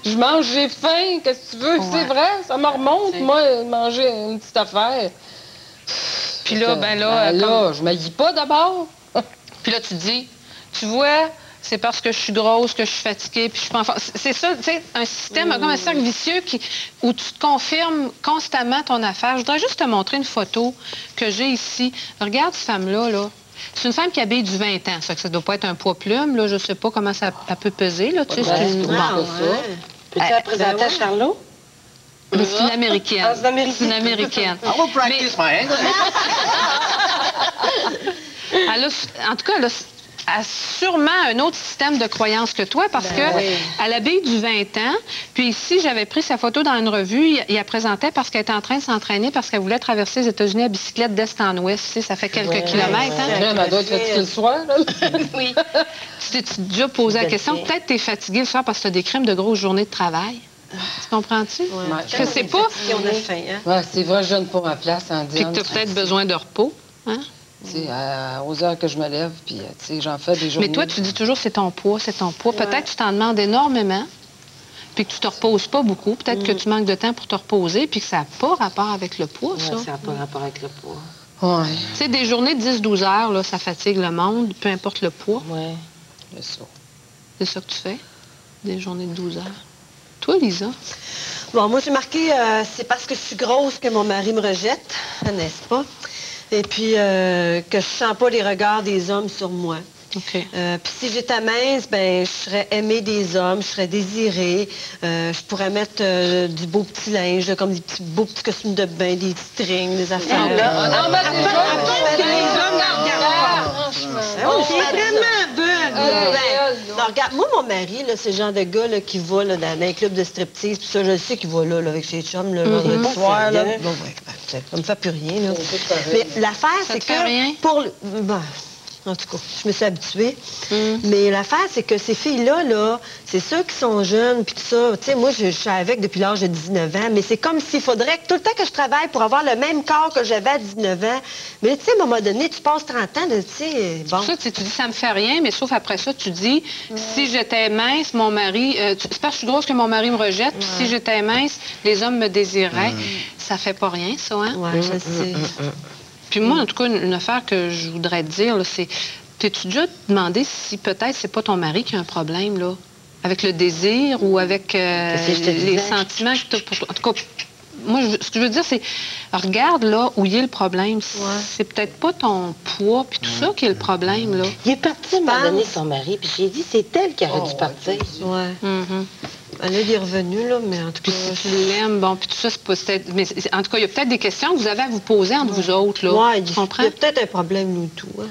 [SPEAKER 9] Je mange, j'ai faim, qu'est-ce que tu veux? Ouais. C'est vrai, ça me remonte, moi, manger une petite affaire.
[SPEAKER 6] Puis là,
[SPEAKER 9] là, je m'habillis pas d'abord.
[SPEAKER 6] Puis là, tu dis, tu vois, c'est parce que je suis grosse, que je suis fatiguée, puis je suis pas en forme. C'est ça, tu sais, un système, comme un cercle vicieux où tu te confirmes constamment ton affaire. Je voudrais juste te montrer une photo que j'ai ici. Regarde cette femme-là, là. C'est une femme qui habille du 20 ans. Ça ne doit pas être un poids plume. Là. Je ne sais pas comment ça peut peser. Là. Tu sais, c'est une...
[SPEAKER 10] Peux-tu la présenter à Charlot?
[SPEAKER 6] Mais c'est une Américaine.
[SPEAKER 10] C'est une Américaine.
[SPEAKER 6] C'est une Américaine.
[SPEAKER 5] I will practice my English.
[SPEAKER 6] En tout cas, elle a sûrement un autre système de croyance que toi parce qu'elle habille du 20 ans. Puis ici, j'avais pris sa photo dans une revue. Il la présentait parce qu'elle était en train de s'entraîner parce qu'elle voulait traverser les États-Unis à bicyclette d'est en ouest. Tu sais, ça fait quelques kilomètres.
[SPEAKER 9] Hein? Elle doit être fatiguée le soir. Là.
[SPEAKER 6] Oui. Tu t'es déjà posé la question. Peut-être que tu es fatiguée le soir parce que tu as des crimes de grosses journées de travail. Tu comprends-tu?
[SPEAKER 2] Ouais.
[SPEAKER 6] Je sais pas.
[SPEAKER 2] On a faim, hein?
[SPEAKER 9] Ouais, c'est vrai, je donne pas ma place en disant.
[SPEAKER 6] Puis que tu as peut-être besoin de repos. Hein?
[SPEAKER 9] Aux heures que je me lève, puis j'en fais des journées.
[SPEAKER 6] Mais toi, tu dis toujours c'est ton poids, c'est ton poids. Ouais. Peut-être que tu t'en demandes énormément, puis que tu te reposes pas beaucoup. Peut-être que tu manques de temps pour te reposer, puis que ça n'a pas rapport avec le poids, ça.
[SPEAKER 10] Ça n'a pas rapport avec le poids.
[SPEAKER 6] Ouais. Tu sais, des journées de 10-12 heures, là, ça fatigue le monde, peu importe le poids.
[SPEAKER 10] Oui,
[SPEAKER 9] c'est ça.
[SPEAKER 6] C'est ça que tu fais, des journées de 12 heures. Toi, Lisa?
[SPEAKER 2] Bon, moi, j'ai marqué c'est parce que je suis grosse que mon mari me rejette, n'est-ce pas? Et puis, que je sens pas les regards des hommes sur moi.
[SPEAKER 6] Okay.
[SPEAKER 2] Puis si j'étais mince, ben je serais aimée des hommes, je serais désirée. Je pourrais mettre du beau petit linge, là, comme des beaux petits costumes de bain, des strings, des affaires. C'est vraiment bonne. Regarde, moi, mon mari, c'est le genre de gars là, qui va là, dans un club de striptease, puis ça, je sais qu'il va là, avec ses chums le vendredi soir. Là. Bon, ouais, ça me fait plus rien. Là. Mais l'affaire, c'est que pour le... En tout cas, je me suis habituée. Mais l'affaire, c'est que ces filles-là, là, c'est ceux qui sont jeunes, puis tout ça. Tu sais, moi, je suis avec depuis l'âge de 19 ans, mais c'est comme s'il faudrait que tout le temps que je travaille pour avoir le même corps que j'avais à 19 ans. Mais tu sais, à un moment donné, tu passes 30 ans, tu sais, bon.
[SPEAKER 6] Ça, tu dis, ça me fait rien, mais sauf après ça, tu dis, si j'étais mince, mon mari... c'est parce que je suis grosse que mon mari me rejette, puis si j'étais mince, les hommes me désireraient. Ça fait pas rien, ça, hein?
[SPEAKER 2] Oui, je sais.
[SPEAKER 6] Puis moi, en tout cas, une affaire que je voudrais te dire, c'est... T'es-tu déjà demandé si peut-être c'est pas ton mari qui a un problème, là? Avec le désir ou avec les sentiments que t'as pour toi? En tout cas, moi, ce que je veux dire, c'est... Regarde, là, où il y a le problème. C'est peut-être pas ton poids puis tout ça qui est le problème, là.
[SPEAKER 10] Il est parti à un moment donné, son mari, puis j'ai dit, c'est elle qui aurait dû partir.
[SPEAKER 2] Elle est revenue, là, mais en tout cas...
[SPEAKER 6] Je l'aime, bon, puis tout ça, c'est pas... Mais en tout cas, il y a peut-être des questions que vous avez à vous poser entre vous autres, là.
[SPEAKER 2] Oui,
[SPEAKER 6] tu comprends?
[SPEAKER 2] Il y a peut-être un problème, nous, tout, hein.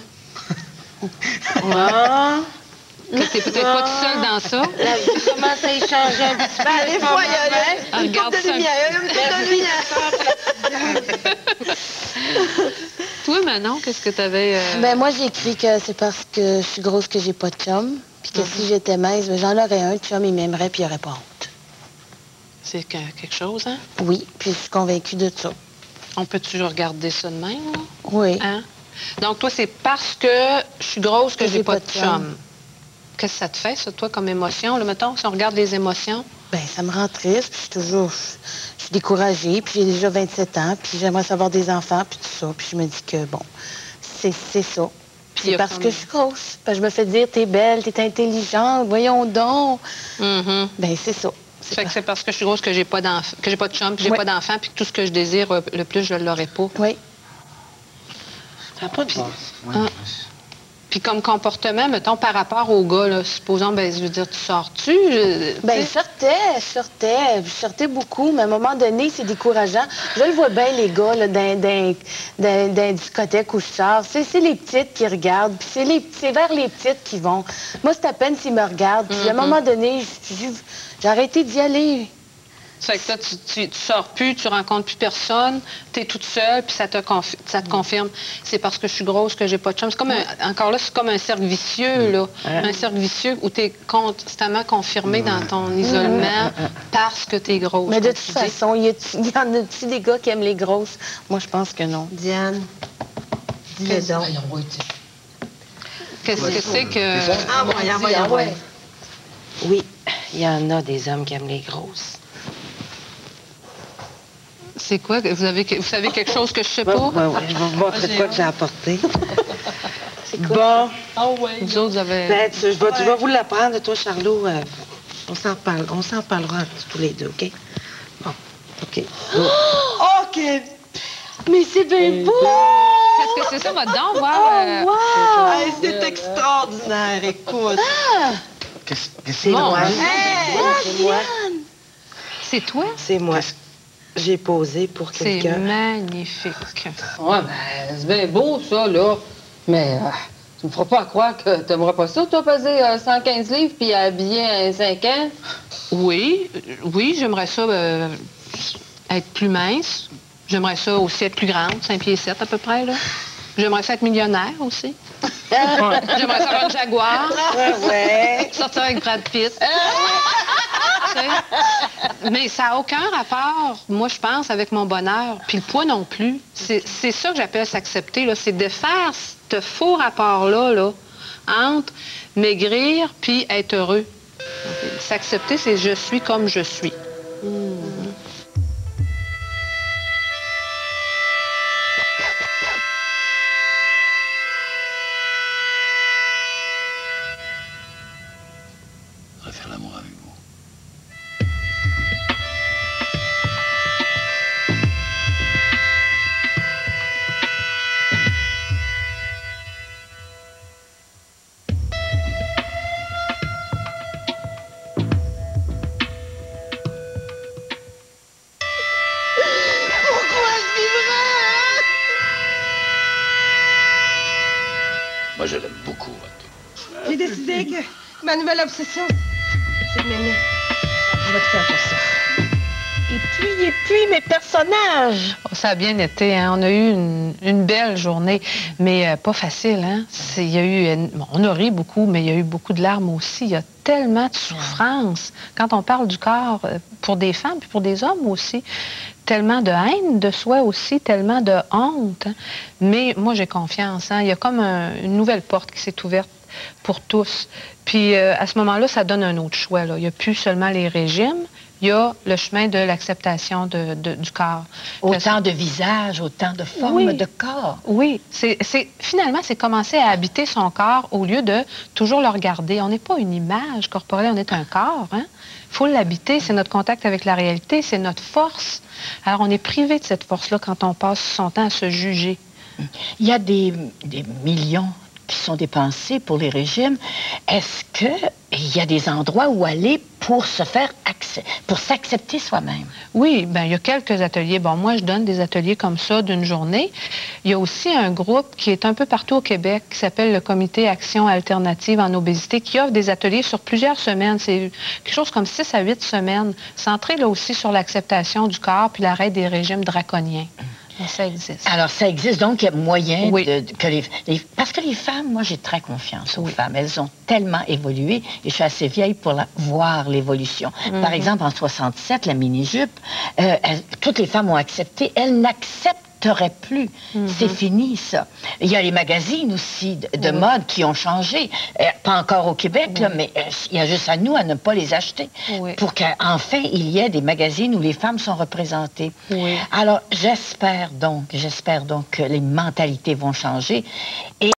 [SPEAKER 6] Que t'es peut-être pas tout seul dans ça.
[SPEAKER 10] La vie commence à échanger un petit peu.
[SPEAKER 2] Des fois, il y a une coupe de lumière, une coupe de lumière.
[SPEAKER 6] Toi, Manon, qu'est-ce que t'avais...
[SPEAKER 12] Ben moi, j'ai écrit que c'est parce que je suis grosse que j'ai pas de chum. Puis que si j'étais mince, ben, j'en aurais un chum, il m'aimerait, puis il aurait pas honte.
[SPEAKER 6] C'est quelque chose, hein?
[SPEAKER 12] Oui, puis je suis convaincue de ça.
[SPEAKER 6] On peut-tu regarder ça de même, là?
[SPEAKER 12] Oui.
[SPEAKER 6] Hein? Donc, toi, c'est parce que je suis grosse que j'ai pas de chum. Qu'est-ce que ça te fait, ça, toi, comme émotion? Là, mettons, si on regarde les émotions.
[SPEAKER 12] Bien, ça me rend triste, puis je suis découragée, puis j'ai déjà 27 ans, puis j'aimerais savoir des enfants, puis tout ça. Puis je me dis que, bon, c'est ça.
[SPEAKER 6] Puis
[SPEAKER 8] C'est parce que je suis grosse. Parce que je me fais dire, t'es belle, t'es intelligente, voyons donc. Ben, c'est ça.
[SPEAKER 6] Fait que c'est parce que je suis grosse que j'ai pas d'enfant, que j'ai pas de chum, que j'ai pas d'enfant, puis que tout ce que je désire, le plus, je l'aurai pas.
[SPEAKER 8] Oui.
[SPEAKER 10] Ça n'a pas de sens.
[SPEAKER 6] Puis comme comportement, mettons, par rapport aux gars, là, supposons, ben, je veux dire, tu sors-tu?
[SPEAKER 8] Ben, je sortais beaucoup, mais à un moment donné, c'est décourageant. Je le vois bien, les gars, là, dans discothèque où je sors. C'est les petites qui regardent, puis c'est vers les petites qui vont. Moi, c'est à peine s'ils me regardent. Puis à un moment donné, j'ai arrêté d'y aller.
[SPEAKER 6] Fait que là, tu sors plus, tu rencontres plus personne, tu es toute seule, puis ça te confirme. C'est parce que je suis grosse que j'ai pas de chum. C'est comme encore là, c'est comme un cercle vicieux, là. Un cercle vicieux où tu es constamment confirmé dans ton isolement parce que tu es grosse.
[SPEAKER 8] Mais de toute façon, il y en a-tu des gars qui aiment les grosses? Moi, je pense que non.
[SPEAKER 2] Diane, dis-le donc.
[SPEAKER 6] Qu'est-ce que c'est que...
[SPEAKER 10] Ah, oui, il y en a des hommes qui aiment les grosses.
[SPEAKER 6] C'est quoi? Vous savez quelque chose que je sais pas?
[SPEAKER 10] Oui, je vais vous montrer de quoi que j'ai apporté. C'est quoi? Bon.
[SPEAKER 6] Vous autres, vous avez...
[SPEAKER 10] Ben, je vais vous l'apprendre, toi, Charlot. On s'en parlera tous les deux, OK? Bon, OK.
[SPEAKER 2] OK!
[SPEAKER 8] Mais c'est bien beau!
[SPEAKER 6] Qu'est-ce que c'est ça, votre don?
[SPEAKER 8] Wow!
[SPEAKER 2] Hey, c'est extraordinaire, écoute.
[SPEAKER 10] C'est moi.
[SPEAKER 2] C'est moi.
[SPEAKER 6] C'est toi?
[SPEAKER 10] C'est moi. J'ai posé pour quelqu'un.
[SPEAKER 6] C'est magnifique.
[SPEAKER 9] Ouais, ben, c'est bien beau, ça, là. Mais tu me feras pas croire que t'aimerais pas ça, toi, peser 115 livres puis habiller 5 ans?
[SPEAKER 6] Oui, j'aimerais ça être plus mince. J'aimerais ça aussi être plus grande, 5 pieds 7 à peu près, là. J'aimerais ça être millionnaire aussi. J'aimerais ça avoir un Jaguar.
[SPEAKER 10] Ouais.
[SPEAKER 6] Sortir avec Brad Pitt. Mais ça n'a aucun rapport, moi, je pense, avec mon bonheur. Puis le poids non plus. C'est ça que j'appelle s'accepter, là. C'est de faire ce faux rapport-là, là, entre maigrir puis être heureux. S'accepter, c'est je suis comme je suis.
[SPEAKER 13] Je voudrais faire l'amour avec vous. Moi, je l'aime beaucoup, votre...
[SPEAKER 2] J'ai décidé que ma nouvelle obsession, c'est de m'aimer. Je vais te faire pour ça.
[SPEAKER 1] Et puis, mes personnages.
[SPEAKER 6] Oh, ça a bien été, hein? On a eu une belle journée, mais pas facile, hein? On a ri beaucoup, mais il y a eu beaucoup de larmes aussi. Il y a tellement de souffrance. Quand on parle du corps, pour des femmes puis pour des hommes aussi, tellement de haine de soi aussi, tellement de honte. Hein? Mais moi, j'ai confiance. Hein? Il y a comme une nouvelle porte qui s'est ouverte pour tous. Puis à ce moment-là, ça donne un autre choix, là. Il n'y a plus seulement les régimes, il y a le chemin de l'acceptation du corps.
[SPEAKER 1] Autant de visages, autant de formes de corps.
[SPEAKER 6] Oui. Finalement, c'est commencer à habiter son corps au lieu de toujours le regarder. On n'est pas une image corporelle, on est un corps. Hein? Il faut l'habiter, c'est notre contact avec la réalité, c'est notre force. Alors, on est privé de cette force-là quand on passe son temps à se juger.
[SPEAKER 1] Il y a des millions qui sont dépensés pour les régimes. Est-ce qu'il y a des endroits où aller pour s'accepter soi-même?
[SPEAKER 6] Oui, bien, il y a quelques ateliers. Bon, moi, je donne des ateliers comme ça d'une journée. Il y a aussi un groupe qui est un peu partout au Québec qui s'appelle le Comité Action Alternative en obésité qui offre des ateliers sur plusieurs semaines. C'est quelque chose comme 6 à 8 semaines, centré là aussi sur l'acceptation du corps puis l'arrêt des régimes draconiens. Mais ça existe.
[SPEAKER 1] Alors, ça existe, donc il y a moyen parce que les femmes, moi, j'ai très confiance aux femmes. Elles ont tellement évolué et je suis assez vieille pour voir l'évolution. Par exemple, en 67, la mini-jupe, toutes les femmes ont accepté. Elles n'accepteraient plus. C'est fini, ça. Il y a les magazines aussi de mode qui ont changé. Pas encore au Québec, là, mais il y a juste à nous à ne pas les acheter pour qu'enfin, il y ait des magazines où les femmes sont représentées. Alors, j'espère donc que les mentalités vont changer. Et